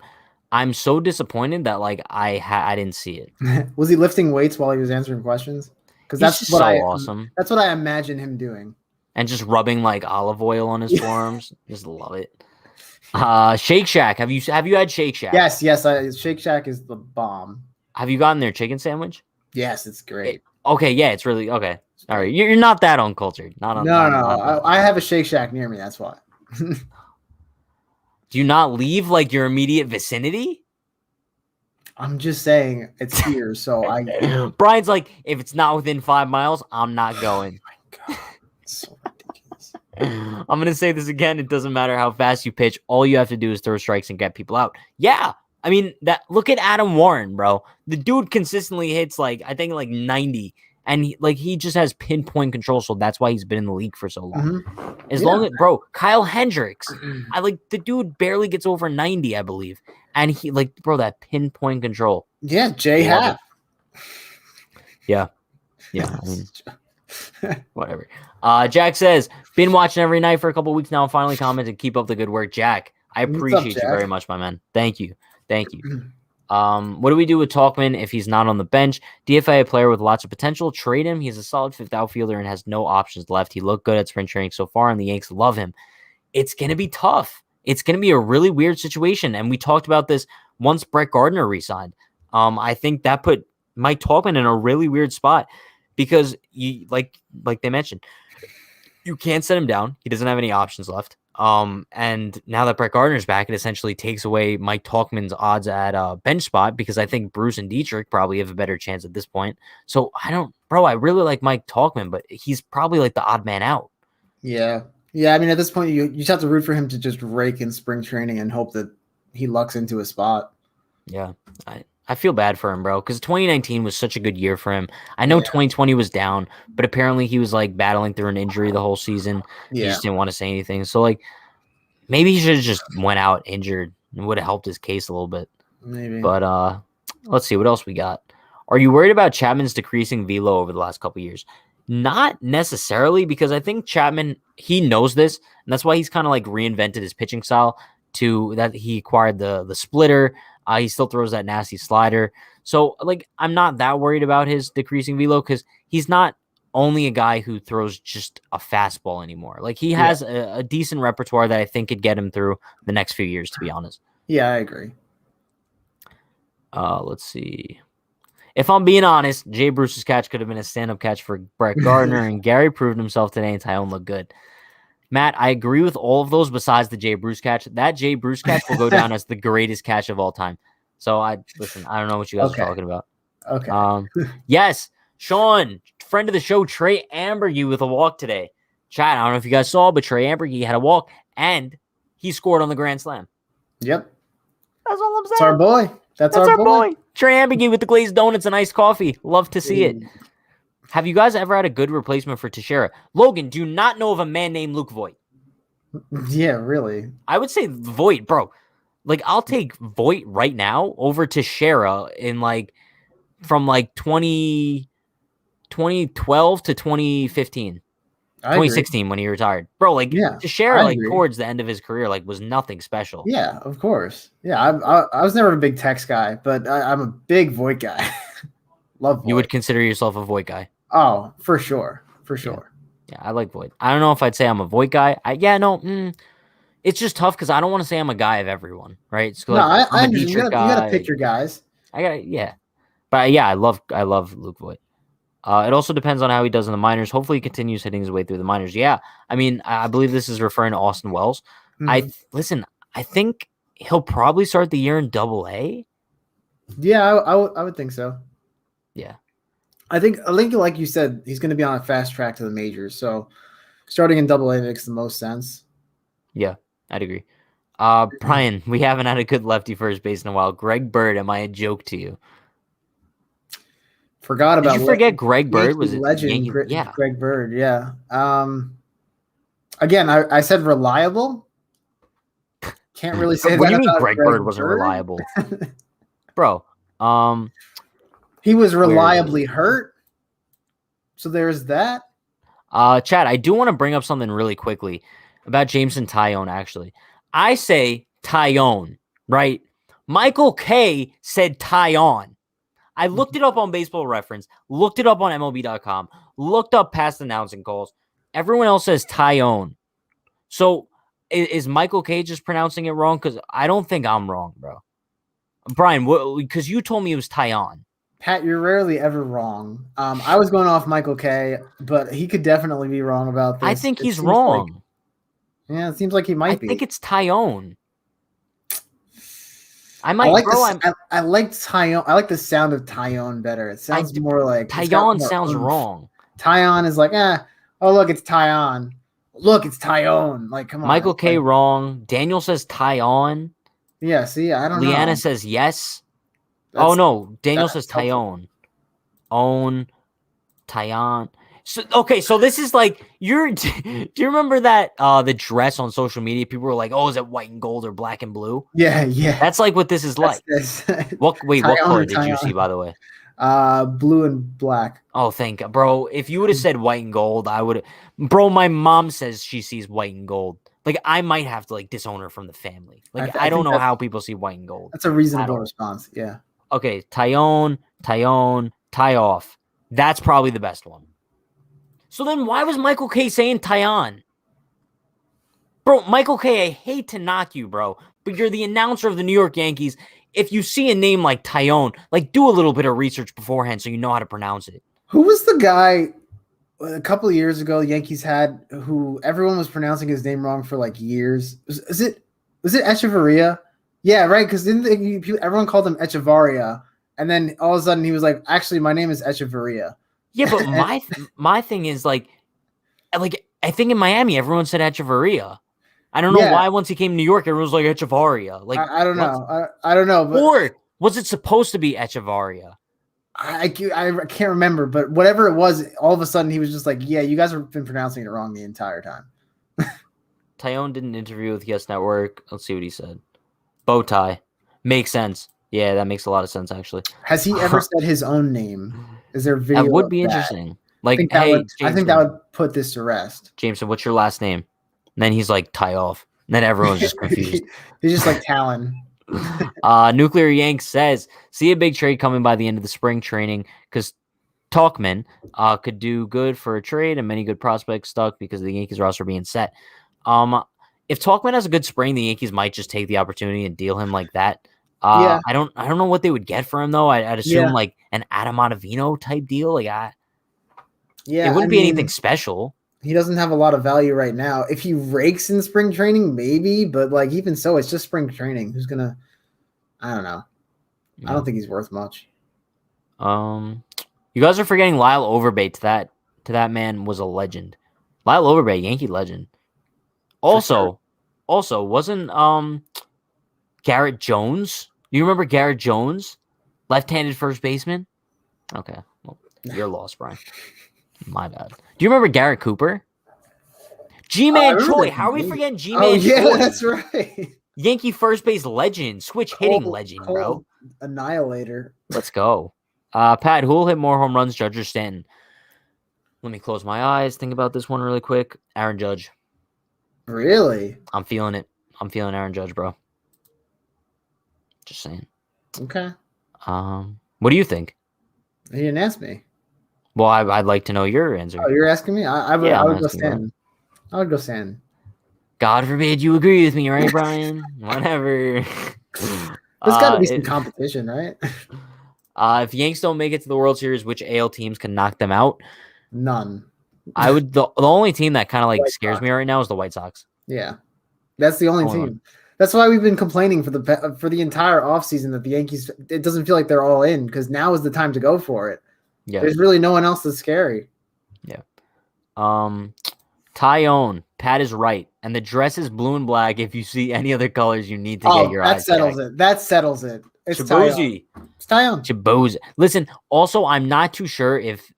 [SPEAKER 2] I'm so disappointed that like I didn't see it.
[SPEAKER 3] Was he lifting weights while he was answering questions? Because that's what awesome. That's what I imagine him doing.
[SPEAKER 2] And just rubbing like olive oil on his forearms. Just love it. Shake Shack. Have you had Shake Shack?
[SPEAKER 3] Yes. Shake Shack is the bomb.
[SPEAKER 2] Have you gotten their chicken sandwich?
[SPEAKER 3] Yes, it's great.
[SPEAKER 2] It's really okay. All right, you're not that uncultured.
[SPEAKER 3] I have a Shake Shack near me. That's why.
[SPEAKER 2] Do you not leave like your immediate vicinity?
[SPEAKER 3] I'm just saying it's here, so I.
[SPEAKER 2] Brian's like, if it's not within 5 miles, I'm not going.
[SPEAKER 3] Oh my God, it's so ridiculous.
[SPEAKER 2] I'm gonna say this again. It doesn't matter how fast you pitch. All you have to do is throw strikes and get people out. Yeah. I mean, look at Adam Warren, bro. The dude consistently hits I think 90. And he just has pinpoint control, so that's why he's been in the league for so long. As long as, bro, Kyle Hendricks, the dude barely gets over 90, I believe. And he bro, that pinpoint control.
[SPEAKER 3] Yeah, Jay Happ.
[SPEAKER 2] Yeah. Yeah. I mean, whatever. Jack says, been watching every night for a couple weeks now. Finally commented. Keep up the good work, Jack. I appreciate you very much, my man. Thank you. What do we do with Tauchman if he's not on the bench? DFA a player with lots of potential. Trade him. He's a solid fifth outfielder and has no options left. He looked good at spring training so far, and the Yanks love him. It's going to be tough. It's going to be a really weird situation, and we talked about this once Brett Gardner re-signed. I think that put Mike Tauchman in a really weird spot because you like they mentioned, you can't set him down. He doesn't have any options left. And now that Brett Gardner's back, it essentially takes away Mike Tauchman's odds at a bench spot because I think Bruce and Dietrich probably have a better chance at this point. So I really like Mike Tauchman, but he's probably the odd man out.
[SPEAKER 3] Yeah. Yeah. I mean, at this point, you just have to root for him to just rake in spring training and hope that he lucks into a spot.
[SPEAKER 2] Yeah. I feel bad for him, bro, because 2019 was such a good year for him. I know 2020 was down, but apparently he was battling through an injury the whole season. Yeah. He just didn't want to say anything. So maybe he should have just went out injured and would have helped his case a little bit.
[SPEAKER 3] Maybe.
[SPEAKER 2] But let's see what else we got. Are you worried about Chapman's decreasing velo over the last couple of years? Not necessarily, because I think Chapman, he knows this, and that's why he's kind of reinvented his pitching style to that he acquired the splitter. He still throws that nasty slider. So, I'm not that worried about his decreasing velo because he's not only a guy who throws just a fastball anymore. He has a decent repertoire that I think could get him through the next few years, to be honest.
[SPEAKER 3] Yeah, I agree.
[SPEAKER 2] Let's see. If I'm being honest, Jay Bruce's catch could have been a stand-up catch for Brett Gardner, and Gary proved himself today, and Tyone looked good. Matt, I agree with all of those besides the Jay Bruce catch. That Jay Bruce catch will go down as the greatest catch of all time. So I don't know what you guys are talking about.
[SPEAKER 3] Okay.
[SPEAKER 2] Yes, Sean, friend of the show, Trey Ambergy with a walk today. Chat, I don't know if you guys saw, but Trey Ambergy had a walk and he scored on the grand slam.
[SPEAKER 3] Yep.
[SPEAKER 2] That's all I'm saying.
[SPEAKER 3] That's our boy. That's our boy.
[SPEAKER 2] Trey Ambergy with the glazed donuts and iced coffee. Love to see it. Have you guys ever had a good replacement for Teixeira? Logan, do you not know of a man named Luke Voit?
[SPEAKER 3] Yeah, really.
[SPEAKER 2] I would say Voit, bro. I'll take Voit right now over Teixeira in from 2012 to 2015. 2016 when he retired. Bro, Teixeira, towards the end of his career, was nothing special.
[SPEAKER 3] Yeah, of course. Yeah, I was never a big Tex guy, but I'm a big Voit guy. Love Voit.
[SPEAKER 2] You would consider yourself a Voit guy?
[SPEAKER 3] Oh, for sure. For sure.
[SPEAKER 2] Yeah, I like Voit. I don't know if I'd say I'm a Voit guy. It's just tough because I don't want to say I'm a guy of everyone, right? So,
[SPEAKER 3] I understand. You gotta pick your guys.
[SPEAKER 2] But yeah, I love Luke Voit. It also depends on how he does in the minors. Hopefully, he continues hitting his way through the minors. Yeah, I mean, I believe this is referring to Austin Wells.
[SPEAKER 3] Mm-hmm.
[SPEAKER 2] I think he'll probably start the year in Double-A.
[SPEAKER 3] Yeah, I would think so.
[SPEAKER 2] Yeah,
[SPEAKER 3] I think like you said, he's going to be on a fast track to the majors. So starting in Double-A makes the most sense.
[SPEAKER 2] Yeah, I'd agree. Brian, we haven't had a good lefty first base in a while. Greg Bird, am I a joke to you?
[SPEAKER 3] Forgot about.
[SPEAKER 2] Did you forget Greg Bird? Was it
[SPEAKER 3] legend? Greg Bird. Yeah. Again, I said reliable. Can't really say
[SPEAKER 2] what
[SPEAKER 3] that.
[SPEAKER 2] What do you mean Greg Bird wasn't reliable, bro?
[SPEAKER 3] He was reliably hurt. So there's that.
[SPEAKER 2] Chad, I do want to bring up something really quickly about Jameson Taillon. Actually, I say Taillon, right? Michael K said Taillon. I looked it up on Baseball Reference, looked it up on MLB.com, looked up past announcing calls. Everyone else says Taillon. So is Michael K just pronouncing it wrong? Because I don't think I'm wrong, bro. Brian, because you told me it was Taillon.
[SPEAKER 3] Pat, you're rarely ever wrong. I was going off Michael K, but he could definitely be wrong about this.
[SPEAKER 2] I think he's wrong.
[SPEAKER 3] It seems like he might be.
[SPEAKER 2] I think it's Taillon.
[SPEAKER 3] I like Taillon. I like the sound of Taillon better. It sounds more like
[SPEAKER 2] Taillon sounds wrong.
[SPEAKER 3] Taillon is like, oh look, it's Taillon. Look, it's Tyone. Like, come on.
[SPEAKER 2] Michael K.
[SPEAKER 3] Like,
[SPEAKER 2] wrong. Daniel says Tyon.
[SPEAKER 3] yeah, see, I don't know.
[SPEAKER 2] Leanna says yes.
[SPEAKER 3] That's-
[SPEAKER 2] Oh no, Daniel
[SPEAKER 3] that's
[SPEAKER 2] says
[SPEAKER 3] helpful.
[SPEAKER 2] Tyone. Own Tyon. So okay, so this is like you're. Do you remember that the dress on social media? People were like, "Oh, is it white and gold or black and blue?"
[SPEAKER 3] Yeah, yeah.
[SPEAKER 2] That's like what this is like.
[SPEAKER 3] This.
[SPEAKER 2] What
[SPEAKER 3] Tyone
[SPEAKER 2] color
[SPEAKER 3] or
[SPEAKER 2] did you see,
[SPEAKER 3] Tyon?
[SPEAKER 2] by the way?
[SPEAKER 3] Blue and black.
[SPEAKER 2] Oh, thank God, bro. If you would have said white and gold, I would. Bro, my mom says she sees white and gold. Like I might have to like disown her from the family. Like I don't
[SPEAKER 3] think
[SPEAKER 2] know how people see white and gold.
[SPEAKER 3] that's a reasonable response. Yeah.
[SPEAKER 2] Okay, Tyone, tie off. That's probably the best one. So then why was Michael K saying Tyon? Bro, Michael K, I hate to knock you, bro, but you're the announcer of the New York Yankees. If you see a name like Tyone, like do a little bit of research beforehand so you know how to pronounce it.
[SPEAKER 3] Who was the guy a couple of years ago the Yankees had who everyone was pronouncing his name wrong for like years? Was it Echeverria? Yeah, right. Because everyone called him Echevarria, and then all of a sudden he was like, "Actually, my name is Echeverria."
[SPEAKER 2] Yeah, but my thing is like I think in Miami everyone said Echeverria. I don't know why once he came to New York everyone was like Echevarria. Like
[SPEAKER 3] I don't know. I don't know. But
[SPEAKER 2] or was it supposed to be Echevarria?
[SPEAKER 3] I can't remember, but whatever it was, all of a sudden he was just like, "Yeah, you guys have been pronouncing it wrong the entire time."
[SPEAKER 2] Tyone did an interview with Yes Network. Let's see what he said. Bow tie. Makes sense. Yeah, that makes a lot of sense, actually.
[SPEAKER 3] Has he ever said his own name? Is there a video?
[SPEAKER 2] That would be interesting. Like,
[SPEAKER 3] I think that would put this to rest.
[SPEAKER 2] Jameson, what's your last name? And then he's like, tie off. And then everyone's just confused.
[SPEAKER 3] He's just like Talon.
[SPEAKER 2] Nuclear Yank says, see a big trade coming by the end of the spring training because Talkman could do good for a trade and many good prospects stuck because of the Yankees roster being set. If Talkman has a good spring, the Yankees might just take the opportunity and deal him like that. I don't know what they would get for him though. I'd assume like an Adam Ottavino type deal. Like it wouldn't be anything special.
[SPEAKER 3] He doesn't have a lot of value right now. If he rakes in spring training, maybe, but like even so, it's just spring training. Who's gonna? I don't know. Yeah. I don't think he's worth much.
[SPEAKER 2] You guys are forgetting Lyle Overbay. To that man was a legend. Lyle Overbay, Yankee legend. Also, wasn't Garrett Jones? You remember Garrett Jones, left-handed first baseman? Okay, well, you're lost, Brian. My bad. Do you remember Garrett Cooper? G-Man Choi. How are we forgetting G-Man Choi?
[SPEAKER 3] Oh, yeah, that's right.
[SPEAKER 2] Yankee first base legend, switch hitting legend, bro.
[SPEAKER 3] Annihilator.
[SPEAKER 2] Let's go. Pat, who will hit more home runs, Judge or Stanton? Let me close my eyes. Think about this one really quick. Aaron Judge.
[SPEAKER 3] Really?
[SPEAKER 2] I'm feeling it. I'm feeling Aaron Judge, bro. Just saying.
[SPEAKER 3] Okay.
[SPEAKER 2] What do you think?
[SPEAKER 3] You didn't ask me.
[SPEAKER 2] Well, I'd like to know your answer.
[SPEAKER 3] Oh, you're asking me? I would go Stanton. I would go Stanton.
[SPEAKER 2] God forbid you agree with me, right, Brian? Whatever.
[SPEAKER 3] There's got to be some competition, right?
[SPEAKER 2] If Yanks don't make it to the World Series, which AL teams can knock them out?
[SPEAKER 3] None.
[SPEAKER 2] I would. The only team that kind of like scares me right now is the White Sox.
[SPEAKER 3] Yeah, that's the only team. That's why we've been complaining for the entire offseason that the Yankees. It doesn't feel like they're all in because now is the time to go for it. Yeah, there's really no one else that's scary.
[SPEAKER 2] Yeah. Tyone, Pat is right, and the dress is blue and black. If you see any other colors, you need to get your eyes.
[SPEAKER 3] That settles it. It's
[SPEAKER 2] Chibozi.
[SPEAKER 3] It's Tyone.
[SPEAKER 2] Chibozi. Listen. Also, I'm not too sure if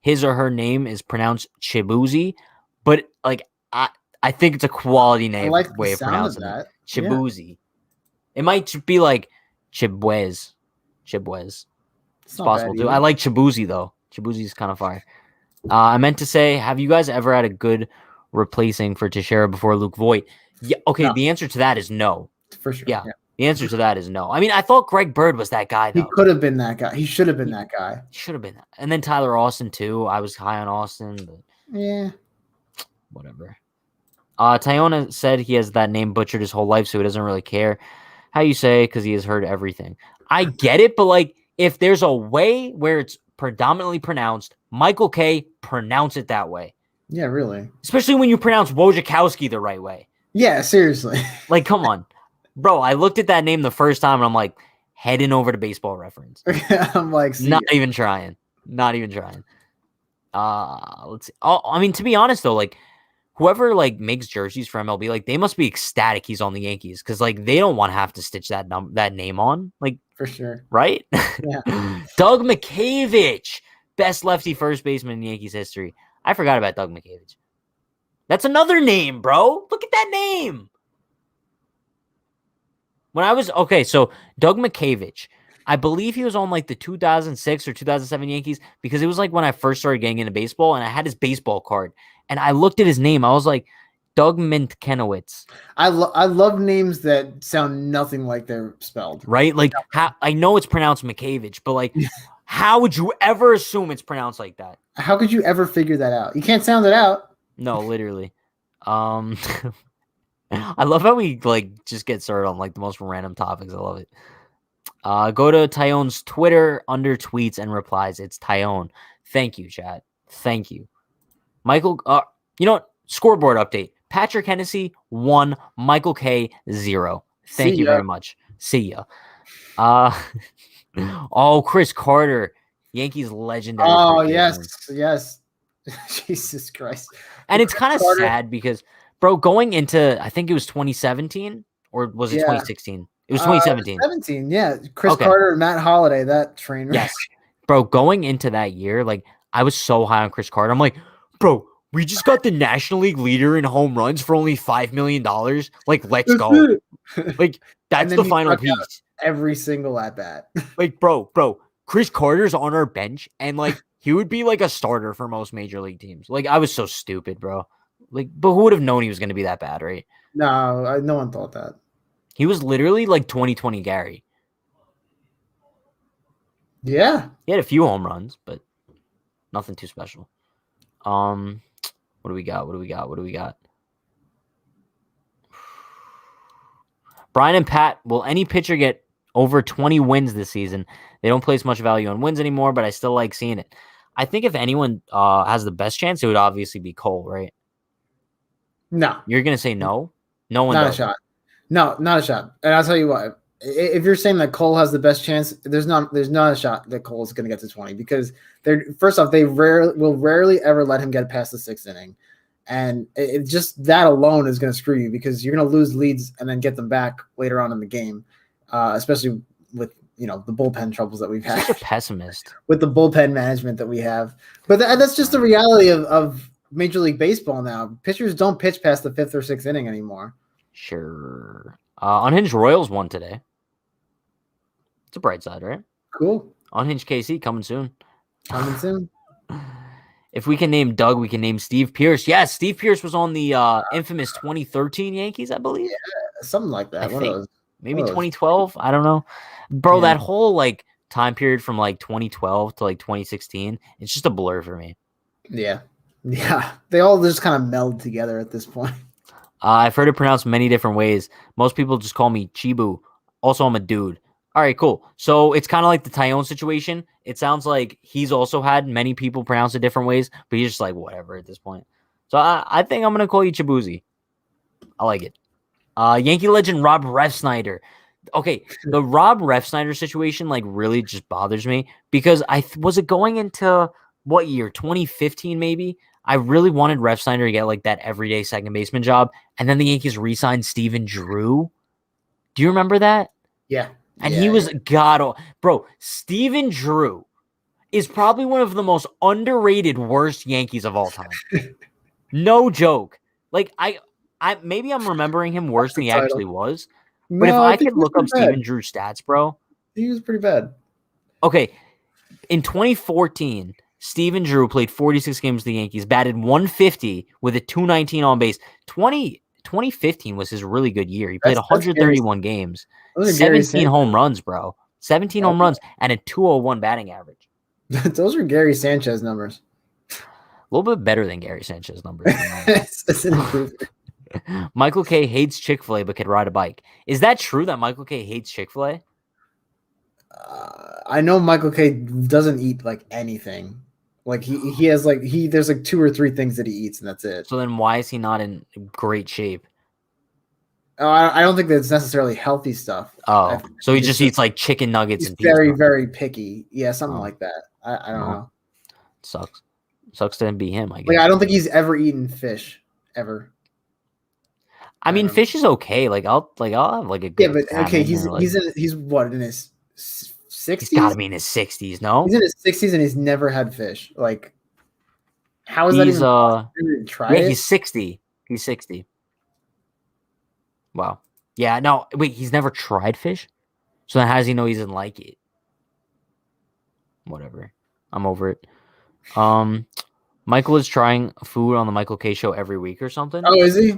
[SPEAKER 2] his or her name is pronounced Chibuzi, but like I think it's a quality name way of pronouncing it. Chibuzi. Yeah. It might be like Chibwez. It's possible too. I like Chibuzi though. Chibuzi is kind of fire. I meant to say, have you guys ever had a good replacing for Teixeira before Luke Voit? Yeah. Okay. No. The answer to that is no.
[SPEAKER 3] For sure.
[SPEAKER 2] Yeah. The answer to that is no. I mean, I thought Greg Bird was that guy, though.
[SPEAKER 3] He could have been that guy. He should have been that guy.
[SPEAKER 2] He should have been that. And then Tyler Austin, too. I was high on Austin, but
[SPEAKER 3] yeah.
[SPEAKER 2] Whatever. Tyona said he has that name butchered his whole life, so he doesn't really care how you say because he has heard everything. I get it, but like if there's a way where it's predominantly pronounced, Michael K, pronounce it that way.
[SPEAKER 3] Yeah, really.
[SPEAKER 2] Especially when you pronounce Wojciechowski the right way.
[SPEAKER 3] Yeah, seriously.
[SPEAKER 2] Like, come on. Bro, I looked at that name the first time and I'm like, heading over to Baseball Reference.
[SPEAKER 3] I'm like,
[SPEAKER 2] not even trying. Let's see. I mean, to be honest though, like, whoever like makes jerseys for MLB, like they must be ecstatic he's on the Yankees because like they don't want to have to stitch that name on, like
[SPEAKER 3] For sure.
[SPEAKER 2] right?
[SPEAKER 3] Yeah.
[SPEAKER 2] Doug McCavich, best lefty first baseman in Yankees history. I forgot about Doug McCavich. That's another name, bro. Look at that name. So Doug McCavich, I believe he was on like the 2006 or 2007 Yankees because it was like when I first started getting into baseball and I had his baseball card and I looked at his name. I was like, Doug Mintkenowitz.
[SPEAKER 3] I love names that sound nothing like they're spelled.
[SPEAKER 2] Right? Like, I know it's pronounced McCavich, but like, how would you ever assume it's pronounced like that?
[SPEAKER 3] How could you ever figure that out? You can't sound it out.
[SPEAKER 2] No, literally. I love how we like just get started on like the most random topics. I love it. Go to Tyone's Twitter under tweets and replies. It's Tyone. Thank you, chat. Thank you. Michael, you know what? Scoreboard update. Patrick Hennessy 1, Michael K 0. Thank you very much. See ya. Chris Carter, Yankees legendary.
[SPEAKER 3] Oh, yes. Jesus Christ.
[SPEAKER 2] And it's kind of sad because, bro, going into, I think it was 2017 or was it 2016? It was 2017.
[SPEAKER 3] 17, yeah. Chris Carter and Matt Holliday, that train wreck.
[SPEAKER 2] Yes. Bro, going into that year, like, I was so high on Chris Carter. I'm like, bro, we just got the National League leader in home runs for only $5 million. Like, let's go. Like, that's the final piece.
[SPEAKER 3] Every single at bat.
[SPEAKER 2] Like, bro, Chris Carter's on our bench, and like he would be like a starter for most major league teams. Like, I was so stupid, bro. Like, but who would have known he was going to be that bad, right?
[SPEAKER 3] No, no one thought that.
[SPEAKER 2] He was literally like 2020 Gary.
[SPEAKER 3] Yeah.
[SPEAKER 2] He had a few home runs, but nothing too special. What do we got? Brian and Pat, will any pitcher get over 20 wins this season? They don't place much value on wins anymore, but I still like seeing it. I think if anyone has the best chance, it would obviously be Cole, right?
[SPEAKER 3] No.
[SPEAKER 2] You're going to say no? No one
[SPEAKER 3] Not
[SPEAKER 2] does.
[SPEAKER 3] a shot. No, not a shot. And I'll tell you what. If you're saying that Cole has the best chance, there's not a shot that Cole's going to get to 20 because first off, they will rarely ever let him get past the 6th inning. And it just that alone is going to screw you because you're going to lose leads and then get them back later on in the game, especially with the bullpen troubles that we've had.
[SPEAKER 2] Such a pessimist.
[SPEAKER 3] With the bullpen management that we have. But that's just the reality of Major League Baseball now. Pitchers don't pitch past the 5th or 6th inning anymore.
[SPEAKER 2] Sure. Unhinged Royals won today. It's a bright side, right?
[SPEAKER 3] Cool.
[SPEAKER 2] Unhinged KC coming soon.
[SPEAKER 3] Coming soon.
[SPEAKER 2] If we can name Doug, we can name Steve Pearce. Yes, Steve Pearce was on the infamous 2013 Yankees, I believe.
[SPEAKER 3] Yeah, something like that.
[SPEAKER 2] Maybe 2012. I don't know. Bro, that whole like time period from like 2012 to like 2016, it's just a blur for me.
[SPEAKER 3] Yeah. Yeah. They all just kind of meld together at this point.
[SPEAKER 2] I've heard it pronounced many different ways. Most people just call me Chibu. Also, I'm a dude. All right, cool. So it's kind of like the Tyone situation. It sounds like he's also had many people pronounce it different ways, but he's just like, whatever at this point. So I think I'm going to call you Chibuzi. I like it. Yankee legend Rob Refsnyder. Okay, the Rob Refsnyder situation like really just bothers me because was it going into what year? 2015 maybe? I really wanted Refsnyder to get like that everyday second baseman job, and then the Yankees re-signed Steven Drew. Do you remember that?
[SPEAKER 3] Yeah.
[SPEAKER 2] And he was bro. Steven Drew is probably one of the most underrated worst Yankees of all time. No joke. Like I maybe I'm remembering him worse than he actually was. But if I could look up Steven Drew's stats, bro,
[SPEAKER 3] he was pretty bad.
[SPEAKER 2] Okay, in 2014, Steven Drew played 46 games with the Yankees, batted 150 with a 219 on base. 2015 was his really good year. He played 131 games. 17 home runs, bro. 17 home runs and a 201 batting average.
[SPEAKER 3] Those are Gary Sanchez numbers.
[SPEAKER 2] A little bit better than Gary Sanchez numbers.
[SPEAKER 3] It's an improvement.
[SPEAKER 2] Michael K hates Chick-fil-A but could ride a bike. Is that true that Michael K hates Chick-fil-A?
[SPEAKER 3] I know Michael K doesn't eat like anything. Like he has like there's like 2 or 3 things that he eats and that's it.
[SPEAKER 2] So then why is he not in great shape?
[SPEAKER 3] I don't think that's necessarily healthy stuff.
[SPEAKER 2] Oh, so he just eats like chicken nuggets and pizza.
[SPEAKER 3] Very, very picky. Yeah, something like that. I don't know.
[SPEAKER 2] Sucks to be him, I guess.
[SPEAKER 3] Like I don't think he's ever eaten fish ever.
[SPEAKER 2] I mean,
[SPEAKER 3] remember.
[SPEAKER 2] Fish is okay. I'll have like a
[SPEAKER 3] Yeah,
[SPEAKER 2] good
[SPEAKER 3] but okay,
[SPEAKER 2] salmon or like
[SPEAKER 3] he's what in his
[SPEAKER 2] he's got
[SPEAKER 3] 60s?
[SPEAKER 2] to be in his 60s. No,
[SPEAKER 3] He's in his 60s and he's never had fish. Like, how is that
[SPEAKER 2] he's
[SPEAKER 3] even possible? You haven't tried
[SPEAKER 2] yeah,
[SPEAKER 3] it?
[SPEAKER 2] he's 60. He's 60. Wow. Yeah. No, wait. He's never tried fish. So then how does he know he doesn't like it? Whatever. I'm over it. Michael is trying food on the Michael K show every week or something.
[SPEAKER 3] Oh, is he?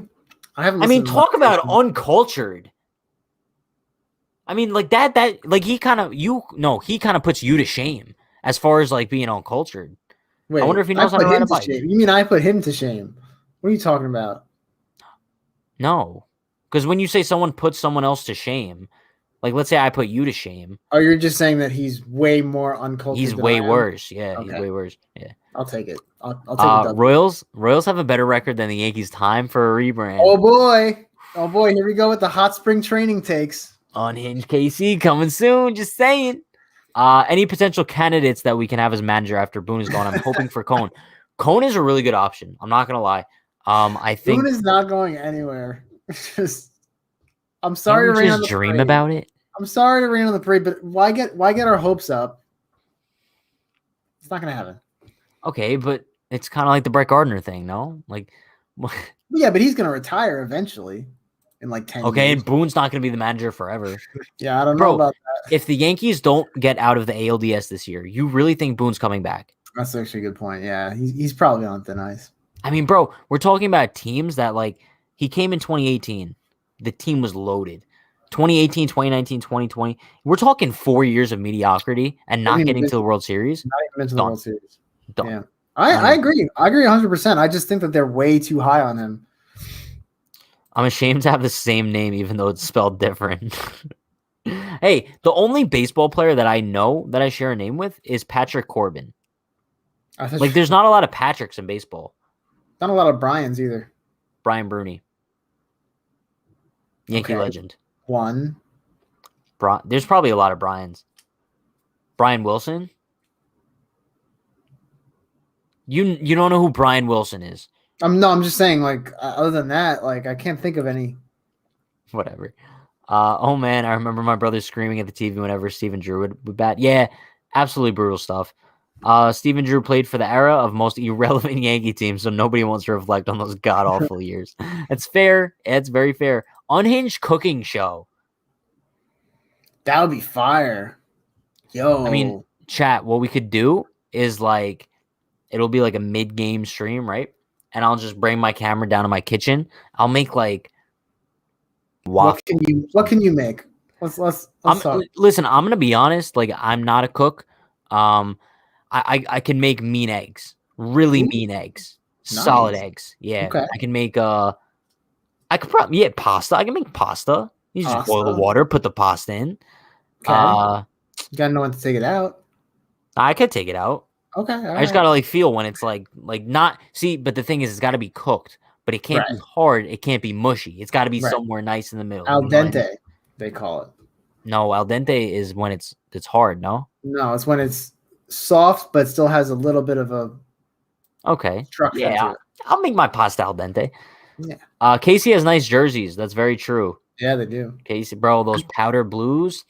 [SPEAKER 3] I haven't
[SPEAKER 2] I mean,
[SPEAKER 3] listened to
[SPEAKER 2] talk about
[SPEAKER 3] much.
[SPEAKER 2] uncultured. I mean, like that like he kind of puts you to shame as far as like being uncultured. I wonder
[SPEAKER 3] Wait,
[SPEAKER 2] if he
[SPEAKER 3] I
[SPEAKER 2] knows how to
[SPEAKER 3] put
[SPEAKER 2] ride
[SPEAKER 3] him
[SPEAKER 2] a
[SPEAKER 3] to
[SPEAKER 2] bike.
[SPEAKER 3] shame. You mean I put him to shame? What are you talking about?
[SPEAKER 2] No. Because when you say someone puts someone else to shame, like let's say I put you to shame.
[SPEAKER 3] Oh, you're just saying that he's way more uncultured
[SPEAKER 2] He's
[SPEAKER 3] than I
[SPEAKER 2] way
[SPEAKER 3] am?
[SPEAKER 2] worse. Yeah, he's
[SPEAKER 3] Okay,
[SPEAKER 2] way worse. Yeah.
[SPEAKER 3] I'll take it. I'll take it.
[SPEAKER 2] Royals have a better record than the Yankees. Time for a rebrand.
[SPEAKER 3] Oh boy. Oh boy, here we go with the hot spring training takes.
[SPEAKER 2] Unhinged KC coming soon. Just saying. Any potential candidates that we can have as manager after Boone is gone? I'm hoping for Cone. Cone is a really good option. I'm not gonna lie. I think
[SPEAKER 3] Boone is not going anywhere. I'm sorry to rain on the
[SPEAKER 2] dream
[SPEAKER 3] parade.
[SPEAKER 2] about it.
[SPEAKER 3] I'm sorry to rain on the parade, but why get our hopes up? It's not gonna happen.
[SPEAKER 2] Okay, but it's kind of like the Brett Gardner thing, no? Like,
[SPEAKER 3] Yeah, but he's gonna retire eventually in like 10
[SPEAKER 2] okay,
[SPEAKER 3] years.
[SPEAKER 2] and Boone's not gonna be the manager forever.
[SPEAKER 3] Yeah, I don't know
[SPEAKER 2] Bro,
[SPEAKER 3] about that.
[SPEAKER 2] if the Yankees don't get out of the ALDS this year, you really think Boone's coming back?
[SPEAKER 3] That's actually a good point. Yeah, he's probably on thin ice.
[SPEAKER 2] I mean, bro, we're talking about teams that like he came in 2018. The team was loaded. 2018, 2019, 2020. We're talking 4 years of mediocrity and not getting to the World Series.
[SPEAKER 3] Not even into the
[SPEAKER 2] Done.
[SPEAKER 3] World Series.
[SPEAKER 2] Done.
[SPEAKER 3] Yeah. I agree. I agree 100%. I just think that they're way too high on him.
[SPEAKER 2] I'm ashamed to have the same name, even though it's spelled different. Hey, the only baseball player that I know that I share a name with is Patrick Corbin. Like, there's not a lot of Patricks in baseball.
[SPEAKER 3] Not a lot of Bryans either.
[SPEAKER 2] Brian Bruni. Yankee legend.
[SPEAKER 3] One.
[SPEAKER 2] There's probably a lot of Bryans. Brian Wilson? You don't know who Brian Wilson is.
[SPEAKER 3] I'm just saying, like, other than that, like, I can't think of any.
[SPEAKER 2] Whatever. Oh man, I remember my brother screaming at the TV whenever Steven Drew would bat. Yeah, absolutely brutal stuff. Steven Drew played for the era of most irrelevant Yankee teams, so nobody wants to reflect on those god awful years. It's fair. It's very fair. Unhinged cooking show.
[SPEAKER 3] That would be fire. Yo.
[SPEAKER 2] I mean, chat, what we could do is like it'll be like a mid-game stream, right? And I'll just bring my camera down to my kitchen. I'll make like
[SPEAKER 3] what can you make? Let's talk.
[SPEAKER 2] Listen, I'm gonna be honest. Like, I'm not a cook. I can make mean eggs, really mean eggs, solid eggs. Yeah,
[SPEAKER 3] okay.
[SPEAKER 2] I can make I could probably pasta. I can make pasta. You just boil the water, put the pasta in.
[SPEAKER 3] Okay. You gotta know when to take it out.
[SPEAKER 2] I could take it out.
[SPEAKER 3] Okay.
[SPEAKER 2] I just gotta like feel when it's like not see. But the thing is, it's got to be cooked. But it can't be hard. It can't be mushy. It's got to be somewhere nice in the middle.
[SPEAKER 3] Al dente, they call it.
[SPEAKER 2] No, al dente is when it's hard. No,
[SPEAKER 3] it's when it's soft but still has a little bit of a structure.
[SPEAKER 2] Yeah, I'll make my pasta al dente.
[SPEAKER 3] Yeah.
[SPEAKER 2] Casey has nice jerseys. That's very true.
[SPEAKER 3] Yeah, they do.
[SPEAKER 2] Casey, bro, those powder blues.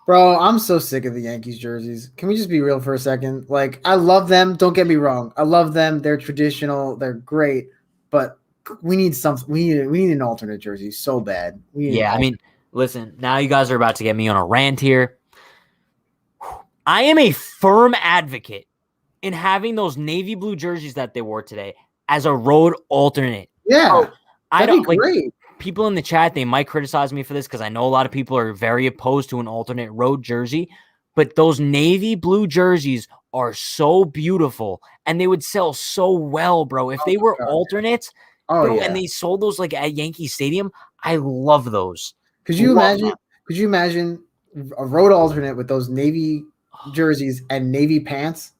[SPEAKER 3] Bro, I'm so sick of the Yankees jerseys. Can we just be real for a second? Like, I love them. Don't get me wrong. I love them. They're traditional. They're great. But we need something. We need an alternate jersey so bad.
[SPEAKER 2] I mean, listen. Now you guys are about to get me on a rant here. I am a firm advocate in having those navy blue jerseys that they wore today as a road alternate.
[SPEAKER 3] Yeah,
[SPEAKER 2] I don't
[SPEAKER 3] be great.
[SPEAKER 2] People in the chat, they might criticize me for this because I know a lot of people are very opposed to an alternate road jersey, but those navy blue jerseys are so beautiful and they would sell so well, bro. If they were alternates, and they sold those like at Yankee Stadium, I love those.
[SPEAKER 3] Could you imagine a road alternate with those navy jerseys and navy pants?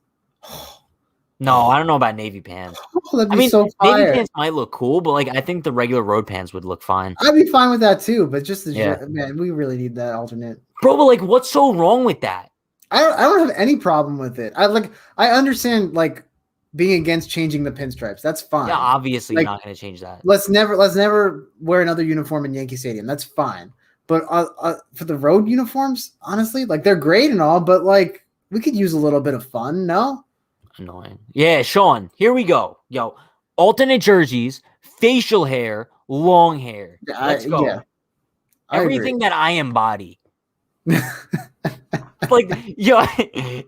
[SPEAKER 2] No, I don't know about navy pants.
[SPEAKER 3] That'd be so fire.
[SPEAKER 2] Navy pants might look cool, but like I think the regular road pants would look fine.
[SPEAKER 3] I'd be fine with that too, but just man, we really need that alternate.
[SPEAKER 2] Bro, but like what's so wrong with that?
[SPEAKER 3] I don't have any problem with it. I understand like being against changing the pinstripes. That's fine.
[SPEAKER 2] Yeah, obviously
[SPEAKER 3] Like,
[SPEAKER 2] not going to change that.
[SPEAKER 3] Let's never wear another uniform in Yankee Stadium. That's fine. But for the road uniforms, honestly, like they're great and all, but like we could use a little bit of fun. No,
[SPEAKER 2] Annoying. Yeah, Sean, here we go. Yo, alternate jerseys, facial hair, long hair. Let's go.
[SPEAKER 3] Yeah,
[SPEAKER 2] everything that I embody. Like, yo,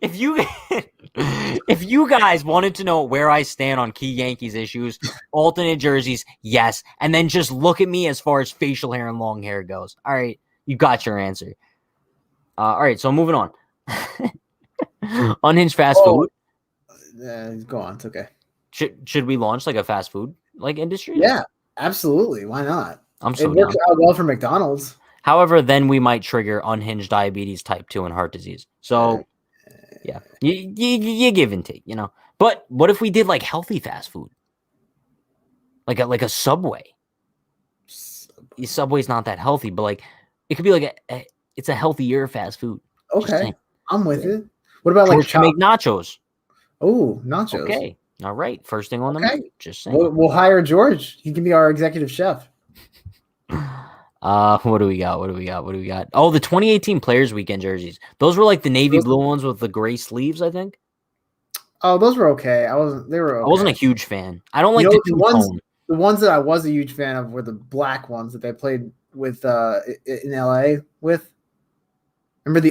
[SPEAKER 2] if you guys wanted to know where I stand on key Yankees issues, alternate jerseys, yes, and then just look at me as far as facial hair and long hair goes. All right, you got your answer. All right, so moving on. Unhinged fast food.
[SPEAKER 3] Go on, it's okay.
[SPEAKER 2] Should we launch like a fast food like industry?
[SPEAKER 3] Yeah, absolutely. Why not?
[SPEAKER 2] It
[SPEAKER 3] works out well for McDonald's.
[SPEAKER 2] However, then we might trigger unhinged diabetes type 2 and heart disease. So, yeah, you give and take, you know. But what if we did like healthy fast food, like a Subway? Subway's not that healthy, but like it could be like it's a healthier fast food.
[SPEAKER 3] Okay, I'm with it. What about
[SPEAKER 2] George can make nachos?
[SPEAKER 3] Oh, nachos.
[SPEAKER 2] Okay, all right. First thing on the menu. Just saying.
[SPEAKER 3] We'll hire George. He can be our executive chef.
[SPEAKER 2] What do we got? Oh, the 2018 Players Weekend jerseys. Those were like the navy blue ones with the gray sleeves, I think.
[SPEAKER 3] Oh, those were okay. I wasn't
[SPEAKER 2] a huge fan. I don't like the
[SPEAKER 3] ones that I was a huge fan of were the black ones that they played with in LA with. Remember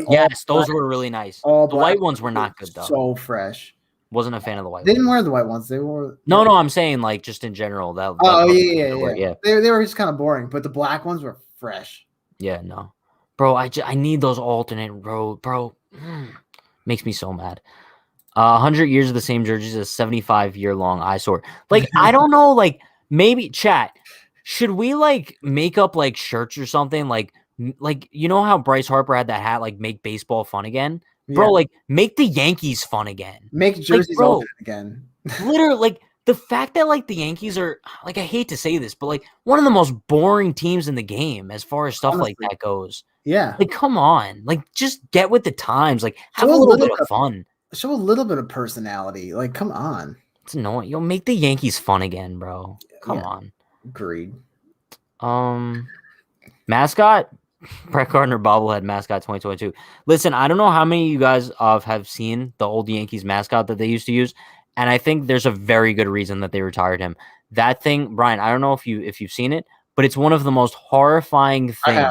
[SPEAKER 2] those were really nice. The white ones were not good though.
[SPEAKER 3] So fresh.
[SPEAKER 2] Wasn't a fan of the white
[SPEAKER 3] They
[SPEAKER 2] ones.
[SPEAKER 3] didn't wear the white ones. They wore
[SPEAKER 2] No, I'm saying like just in general.
[SPEAKER 3] Yeah. They were just kind of boring, but the black ones were fresh.
[SPEAKER 2] Yeah, no. Bro, I need those alternate road, bro. Makes me so mad. 100 years of the same jerseys, a 75-year-long eyesore. Like, I don't know, like, maybe, chat, should we, like, make up, like, shirts or something? Like, you know how Bryce Harper had that hat, like, make baseball fun again? Yeah. Bro, like, make the Yankees fun again.
[SPEAKER 3] Make jerseys alternate again.
[SPEAKER 2] Literally, like, the fact that, like, the Yankees are, like, I hate to say this, but, like, one of the most boring teams in the game as far as stuff like that goes.
[SPEAKER 3] Yeah.
[SPEAKER 2] Like, come on. Like, just get with the times. Like, have a little bit of fun.
[SPEAKER 3] Show a little bit of personality. Like, come on.
[SPEAKER 2] It's annoying. You'll make the Yankees fun again, bro. Come on.
[SPEAKER 3] Agreed.
[SPEAKER 2] Mascot? Brett Gardner bobblehead mascot 2022. Listen, I don't know how many of you guys have seen the old Yankees mascot that they used to use, and I think there's a very good reason that they retired him. That thing, Brian, I don't know if you've seen it, but it's one of the most horrifying things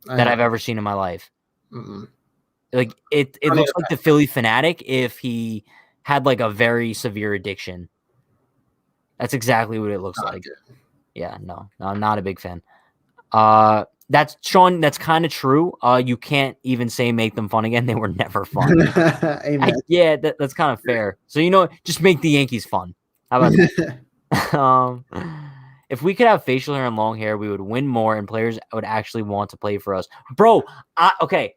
[SPEAKER 2] that I've ever seen in my life.
[SPEAKER 3] Mm-mm.
[SPEAKER 2] Like it looks like the Philly Fanatic if he had like a very severe addiction. That's exactly what it looks like. Good. Yeah, no, I'm not a big fan. That's Sean. That's kind of true. You can't even say make them fun again. They were never fun.
[SPEAKER 3] Amen.
[SPEAKER 2] That's kind of fair. So just make the Yankees fun. How about that? If we could have facial hair and long hair, we would win more, and players would actually want to play for us, bro. Okay.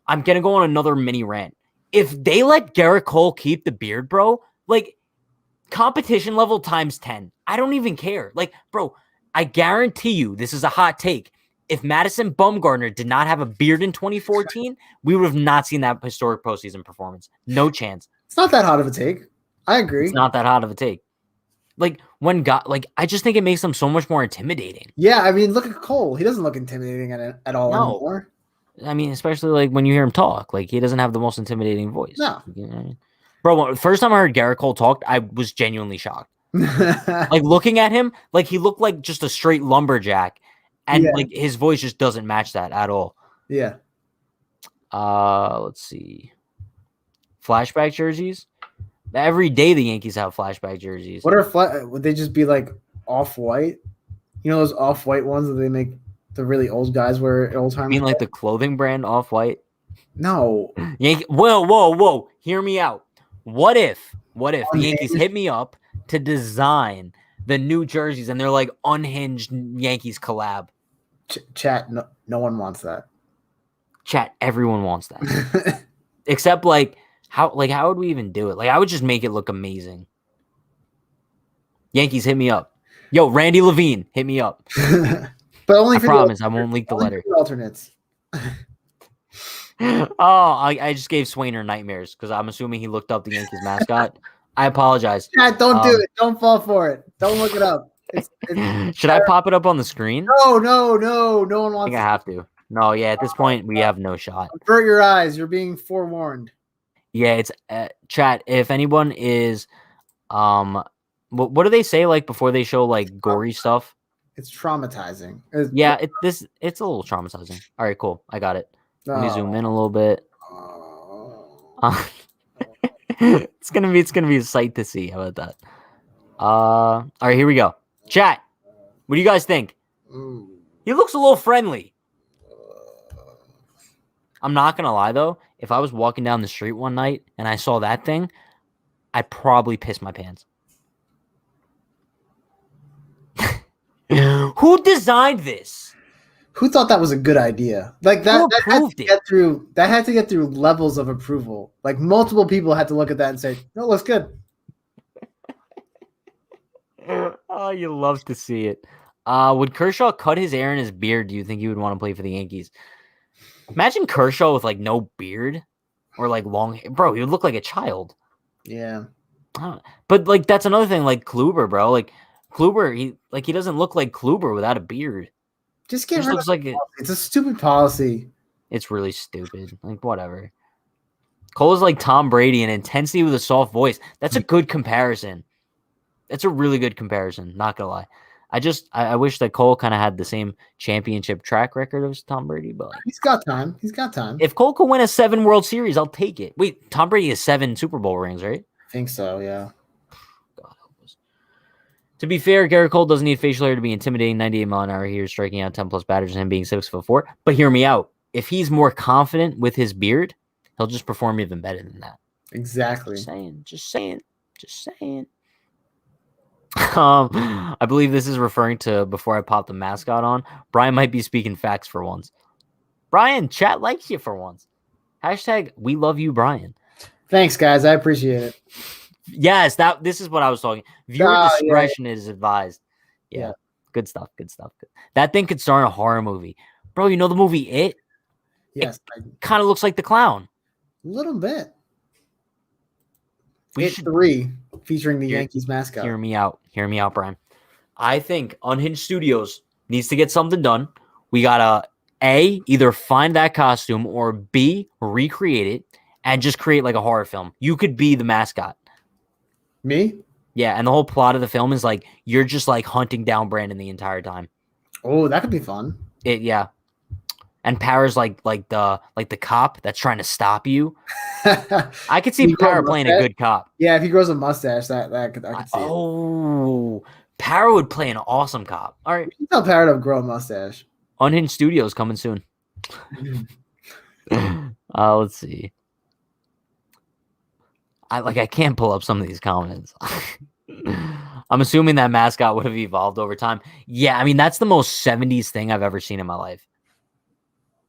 [SPEAKER 2] I'm going to go on another mini rant. If they let Garrett Cole keep the beard, bro, like competition level times 10. I don't even care. Like, bro, I guarantee you this is a hot take. If Madison Bumgarner did not have a beard in 2014, we would have not seen that historic postseason performance. No chance.
[SPEAKER 3] It's not that hot of a take. I agree.
[SPEAKER 2] It's not that hot of a take. Like I just think it makes them so much more intimidating.
[SPEAKER 3] Yeah, I mean, look at Cole. He doesn't look intimidating at all anymore.
[SPEAKER 2] I mean, especially like when you hear him talk, like he doesn't have the most intimidating voice.
[SPEAKER 3] No,
[SPEAKER 2] you know what I mean? Bro, first time I heard Garrett Cole talk, I was genuinely shocked. Like looking at him, like he looked like just a straight lumberjack, and like his voice just doesn't match that at all.
[SPEAKER 3] Yeah.
[SPEAKER 2] Let's see. Flashback jerseys. Every day the Yankees have flashback jerseys.
[SPEAKER 3] What are would they just be like off-white? You know those off-white ones that they make the really old guys wear old time.
[SPEAKER 2] You mean like the clothing brand Off-White?
[SPEAKER 3] No.
[SPEAKER 2] Yankee. Whoa. Hear me out. What if the Yankees hit me up to design the new jerseys and they're like Unhinged Yankees collab?
[SPEAKER 3] Chat. No one wants that.
[SPEAKER 2] Chat. Everyone wants that. Except how would we even do it? Like I would just make it look amazing. Yankees hit me up. Yo, Randy Levine, hit me up.
[SPEAKER 3] But only
[SPEAKER 2] I promise I won't leak the letter.
[SPEAKER 3] Alternates.
[SPEAKER 2] I just gave Swainer nightmares because I'm assuming he looked up the Yankees mascot. I apologize.
[SPEAKER 3] Chat, don't do it. Don't fall for it. Don't look it up.
[SPEAKER 2] Should I pop it up on the screen?
[SPEAKER 3] No. No one
[SPEAKER 2] I
[SPEAKER 3] wants
[SPEAKER 2] think I have to. No, yeah, at this point, we have no shot.
[SPEAKER 3] Avert your eyes. You're being forewarned.
[SPEAKER 2] Yeah, it's chat. If anyone is, what do they say like before they show like gory stuff?
[SPEAKER 3] It's traumatizing.
[SPEAKER 2] Yeah, it's a little traumatizing. All right, cool. I got it. Let me zoom in a little bit. It's gonna be a sight to see. How about that? All right, here we go. Chat. What do you guys think? He looks a little friendly. I'm not gonna lie though. If I was walking down the street one night and I saw that thing, I'd probably piss my pants. Who designed this?
[SPEAKER 3] Who thought that was a good idea? Like that had to get through levels of approval. Like multiple people had to look at that and say, "No, looks good."
[SPEAKER 2] Oh, you love to see it. Would Kershaw cut his hair and his beard? Do you think he would want to play for the Yankees? Imagine Kershaw with like no beard or like long hair. Bro, he would look like a child.
[SPEAKER 3] Yeah.
[SPEAKER 2] But like that's another thing, like Kluber, bro. Like Kluber, he doesn't look like Kluber without a beard.
[SPEAKER 3] Just get rid
[SPEAKER 2] looks
[SPEAKER 3] of
[SPEAKER 2] like
[SPEAKER 3] it's a stupid policy.
[SPEAKER 2] It's really stupid. Like whatever. Cole is like Tom Brady in intensity with a soft voice. That's a good comparison. That's a really good comparison. Not gonna lie. I wish that Cole kind of had the same championship track record as Tom Brady, but
[SPEAKER 3] he's got time. He's got time.
[SPEAKER 2] If Cole could win a 7 World Series, I'll take it. Wait, Tom Brady has 7 Super Bowl rings, right?
[SPEAKER 3] I think so, yeah.
[SPEAKER 2] God help us. To be fair, Garrett Cole doesn't need facial hair to be intimidating. 98 mile an hour here, striking out 10 plus batters, and him being 6'4". But hear me out. If he's more confident with his beard, he'll just perform even better than that.
[SPEAKER 3] Exactly.
[SPEAKER 2] Just saying. I believe this is referring to before I pop the mascot on. Brian might be speaking facts for once. Brian, chat likes you for once. Hashtag we love you, Brian.
[SPEAKER 3] Thanks, guys. I appreciate it.
[SPEAKER 2] Yes, this is what I was talking. Viewer discretion is advised. Yeah. Good stuff. That thing could star in a horror movie. Bro, you know the movie It?
[SPEAKER 3] Yes.
[SPEAKER 2] It kind of looks like the clown.
[SPEAKER 3] A little bit.
[SPEAKER 2] We
[SPEAKER 3] should 3 featuring the Yankees mascot.
[SPEAKER 2] Hear me out, Brian. I think Unhinged Studios needs to get something done. We gotta A, either find that costume, or B, recreate it and just create like a horror film. You could be the mascot.
[SPEAKER 3] Me?
[SPEAKER 2] Yeah, and the whole plot of the film is like you're just like hunting down Brandon the entire time.
[SPEAKER 3] Oh, that could be fun.
[SPEAKER 2] Yeah. And Power's like the cop that's trying to stop you. I could see Power playing a good cop.
[SPEAKER 3] Yeah, if he grows a mustache, I could see it.
[SPEAKER 2] Oh, Power would play an awesome cop. All right.
[SPEAKER 3] You tell Power to grow a mustache.
[SPEAKER 2] Unhinged Studios coming soon. Let's see. I can't pull up some of these comments. I'm assuming that mascot would have evolved over time. Yeah, I mean, that's the most 70s thing I've ever seen in my life.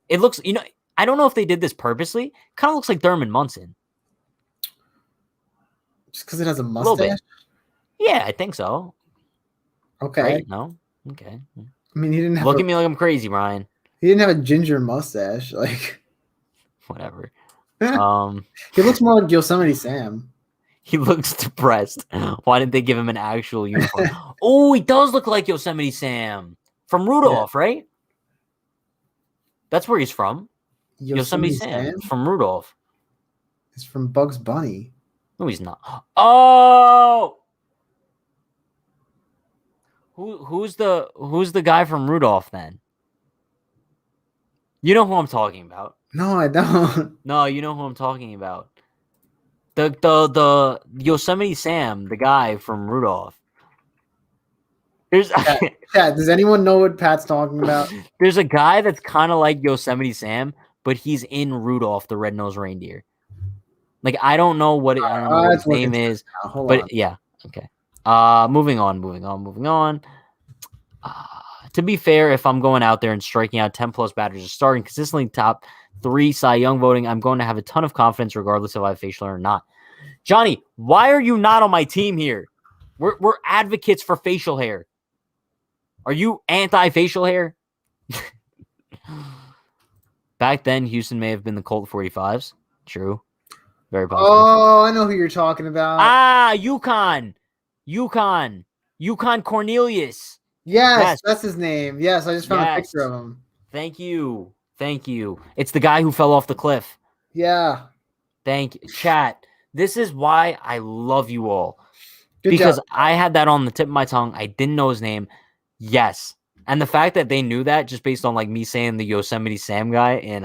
[SPEAKER 2] It looks, I don't know if they did this purposely. Kind of looks like Thurman Munson.
[SPEAKER 3] Just because it has a mustache?
[SPEAKER 2] Yeah, I think so.
[SPEAKER 3] Okay.
[SPEAKER 2] Right? No? Okay.
[SPEAKER 3] I mean, he didn't have
[SPEAKER 2] Look at me like I'm crazy, Ryan.
[SPEAKER 3] He didn't have a ginger mustache. Like,
[SPEAKER 2] whatever.
[SPEAKER 3] He looks more like Yosemite Sam.
[SPEAKER 2] He looks depressed. Why didn't they give him an actual uniform? Oh, he does look like Yosemite Sam from Rudolph, right? That's where he's from. Yosemite Sam from Rudolph.
[SPEAKER 3] He's from Bugs Bunny.
[SPEAKER 2] No, he's not. Oh, who's the guy from Rudolph then? You know who I'm talking about.
[SPEAKER 3] No, I don't.
[SPEAKER 2] No, you know who I'm talking about. The Yosemite Sam, the guy from Rudolph.
[SPEAKER 3] Does anyone know what Pat's talking about?
[SPEAKER 2] There's a guy that's kind of like Yosemite Sam, but he's in Rudolph the Red-Nosed Reindeer. Like I don't know what his name is, but yeah, okay. Moving on. To be fair, if I'm going out there and striking out 10 plus batters and starting consistently top 3 Cy Young voting, I'm going to have a ton of confidence regardless if I have facial hair or not. Johnny, why are you not on my team here? We're advocates for facial hair. Are you anti-facial hair? Back then, Houston may have been the Colt 45s. True. Very positive.
[SPEAKER 3] Oh, I know who you're talking about.
[SPEAKER 2] Yukon Cornelius.
[SPEAKER 3] Yes, that's his name. Yes, I just found a
[SPEAKER 2] Yes.
[SPEAKER 3] picture of him.
[SPEAKER 2] Thank you. It's the guy who fell off the cliff.
[SPEAKER 3] Yeah.
[SPEAKER 2] Thank you. Chat. This is why I love you all.
[SPEAKER 3] Good
[SPEAKER 2] because
[SPEAKER 3] job.
[SPEAKER 2] I had that on the tip of my tongue. I didn't know his name. Yes. And the fact that they knew that just based on like me saying the Yosemite Sam guy in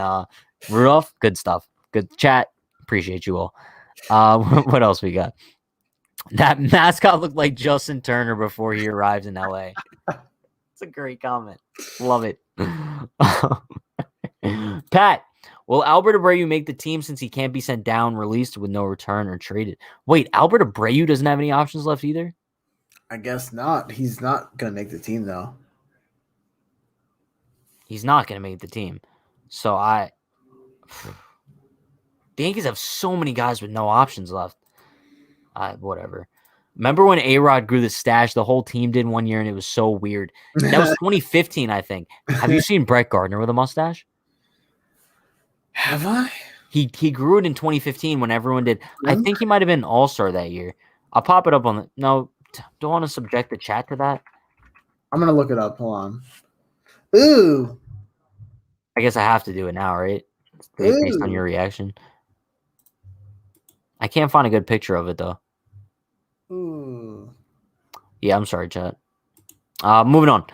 [SPEAKER 2] Rudolph, good stuff. Good chat. Appreciate you all. What else we got? That mascot looked like Justin Turner before he arrives in LA. It's a great comment. Love it. Pat, will Albert Abreu make the team since he can't be sent down, released with no return, or traded? Wait, Albert Abreu doesn't have any options left either?
[SPEAKER 3] I guess not. He's not going to make the team, though.
[SPEAKER 2] He's not going to make the team. So the Yankees have so many guys with no options left. Whatever. Remember when A-Rod grew the stash? The whole team did one year, and it was so weird. That was 2015, I think. Have you seen Brett Gardner with a mustache?
[SPEAKER 3] Have I?
[SPEAKER 2] He grew it in 2015 when everyone did. I think he might have been an all-star that year. I'll pop it up on the... No, don't want to subject the chat to that.
[SPEAKER 3] I'm going to look it up. Hold on. Ooh.
[SPEAKER 2] I guess I have to do it now, right? Based on your reaction. I can't find a good picture of it, though.
[SPEAKER 3] Ooh.
[SPEAKER 2] Yeah, I'm sorry, chat. Moving on.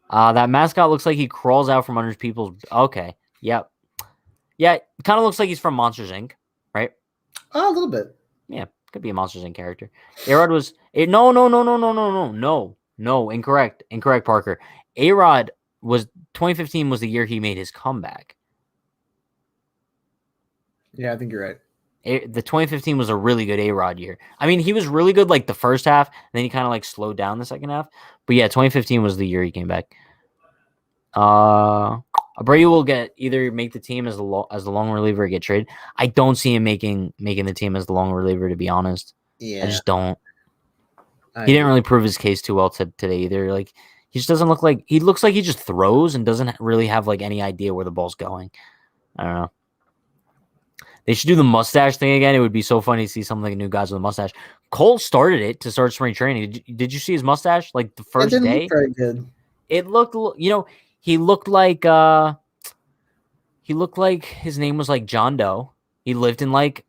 [SPEAKER 2] That mascot looks like he crawls out from under people's... Okay. Yep. Yeah, kind of looks like he's from Monsters, Inc., right?
[SPEAKER 3] Oh, a little bit.
[SPEAKER 2] Yeah, could be a Monsters, Inc. character. A-Rod was... No, incorrect, Parker. A-Rod was... 2015 was the year he made his comeback.
[SPEAKER 3] Yeah, I think you're right.
[SPEAKER 2] The 2015 was a really good A-Rod year. I mean, he was really good like the first half, and then he kind of like slowed down the second half. But yeah, 2015 was the year he came back. Abreu will either make the team as the long reliever or get traded. I don't see him making the team as the long reliever, to be honest.
[SPEAKER 3] Yeah.
[SPEAKER 2] I just don't. He didn't really prove his case too well today either. Like, he just doesn't look like... He looks like he just throws and doesn't really have like any idea where the ball's going. I don't know. They should do the mustache thing again. It would be so funny to see some like new guys with a mustache. Cole started it to start spring training. Did you see his mustache like the first day? It didn't
[SPEAKER 3] look very good.
[SPEAKER 2] It looked, he looked like his name was like John Doe. He lived in like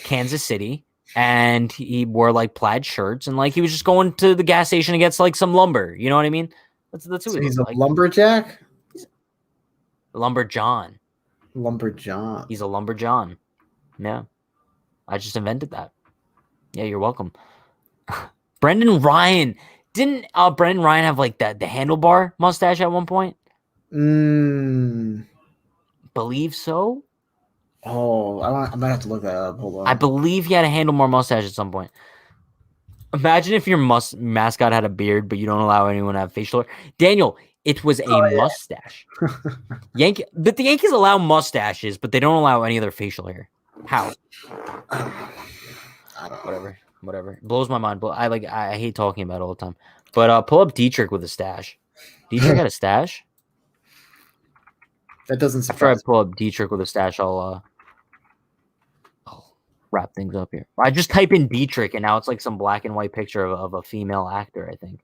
[SPEAKER 2] Kansas City, and he wore like plaid shirts, and like he was just going to the gas station to get like some lumber. You know what I mean? That's who
[SPEAKER 3] he's a lumberjack.
[SPEAKER 2] Lumberjohn.
[SPEAKER 3] Lumberjohn.
[SPEAKER 2] He's a lumberjohn. Yeah, I just invented that. Yeah, you're welcome. Brendan Ryan. Didn't Brendan Ryan have like the handlebar mustache at one point? Believe so.
[SPEAKER 3] Oh, I might have to look that up. Hold on.
[SPEAKER 2] I believe he had a handlebar mustache at some point. Imagine if your mascot had a beard, but you don't allow anyone to have facial hair. Daniel, it was a mustache. But the Yankees allow mustaches, but they don't allow any other facial hair. How?
[SPEAKER 3] I don't know.
[SPEAKER 2] Whatever. It blows my mind. But I hate talking about it all the time. But pull up Dietrich with a stash. Dietrich had a stash?
[SPEAKER 3] That doesn't
[SPEAKER 2] After I
[SPEAKER 3] surprise me.
[SPEAKER 2] pull up Dietrich with a stash, I'll wrap things up here. I just type in Dietrich, and now it's like some black and white picture of a female actor, I think.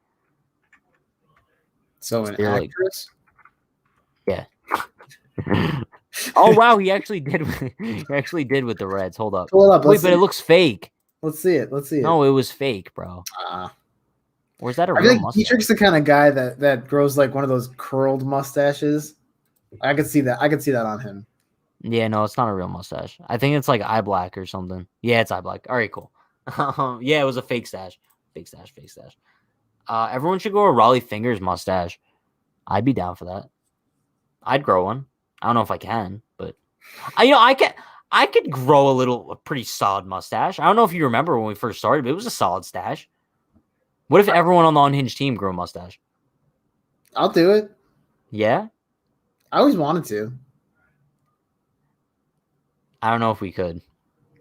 [SPEAKER 3] So an actress?
[SPEAKER 2] Yeah. Oh wow, he actually did. He actually did with the Reds. Hold up.
[SPEAKER 3] Pull it up.
[SPEAKER 2] Wait, but it looks fake.
[SPEAKER 3] Let's see it.
[SPEAKER 2] No, it was fake, bro. Or is that a
[SPEAKER 3] real
[SPEAKER 2] real mustache?
[SPEAKER 3] Dietrich's the kind of guy that grows like one of those curled mustaches. I could see that. I could see that on him.
[SPEAKER 2] Yeah, no, it's not a real mustache. I think it's like eye black or something. Yeah, it's eye black. All right, cool. Yeah, it was a fake stash. Fake stash. Everyone should go a Raleigh Fingers mustache. I'd be down for that. I'd grow one. I don't know if I can, but I could grow a pretty solid mustache. I don't know if you remember when we first started, but it was a solid stash. What if everyone on the Unhinged team grew a mustache?
[SPEAKER 3] I'll do it.
[SPEAKER 2] Yeah?
[SPEAKER 3] I always wanted to.
[SPEAKER 2] I don't know if we could.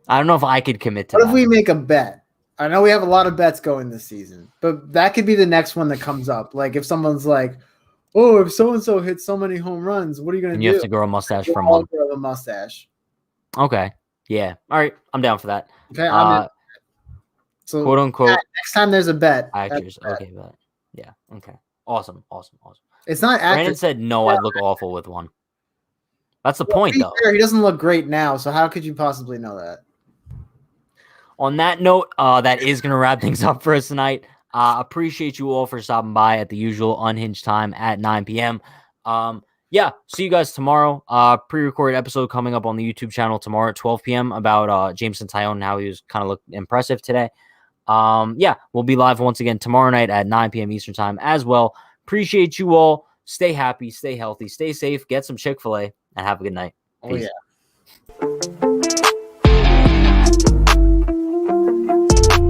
[SPEAKER 2] I don't know if I could commit to
[SPEAKER 3] that.
[SPEAKER 2] What
[SPEAKER 3] if we make a bet? I know we have a lot of bets going this season, but that could be the next one that comes up. Like if someone's like, oh, if so-and-so hits so many home runs, what are you going to do?
[SPEAKER 2] You have to grow a mustache for a
[SPEAKER 3] I'll
[SPEAKER 2] month.
[SPEAKER 3] grow a mustache.
[SPEAKER 2] Okay. Yeah. All right. I'm down for that.
[SPEAKER 3] Okay, I'm in. So
[SPEAKER 2] Quote unquote
[SPEAKER 3] next time there's a bet.
[SPEAKER 2] actors. Okay, but yeah. Okay. Awesome.
[SPEAKER 3] It's not
[SPEAKER 2] Brandon
[SPEAKER 3] actors.
[SPEAKER 2] said no,
[SPEAKER 3] Yeah.
[SPEAKER 2] I'd look awful with one. That's the
[SPEAKER 3] Well, to
[SPEAKER 2] point,
[SPEAKER 3] be
[SPEAKER 2] though.
[SPEAKER 3] fair, he doesn't look great now, so how could you possibly know that?
[SPEAKER 2] On that note, that is going to wrap things up for us tonight. Appreciate you all for stopping by at the usual Unhinged time at 9 p.m. Yeah, see you guys tomorrow. Pre-recorded episode coming up on the YouTube channel tomorrow at 12 p.m. about Jameson Tyone and how he was kind of looked impressive today. Yeah, we'll be live once again tomorrow night at 9 p.m. Eastern time as well. Appreciate you all. Stay happy, stay healthy, stay safe, get some Chick-fil-A, and have a good night.
[SPEAKER 3] Oh
[SPEAKER 2] Peace.
[SPEAKER 3] yeah.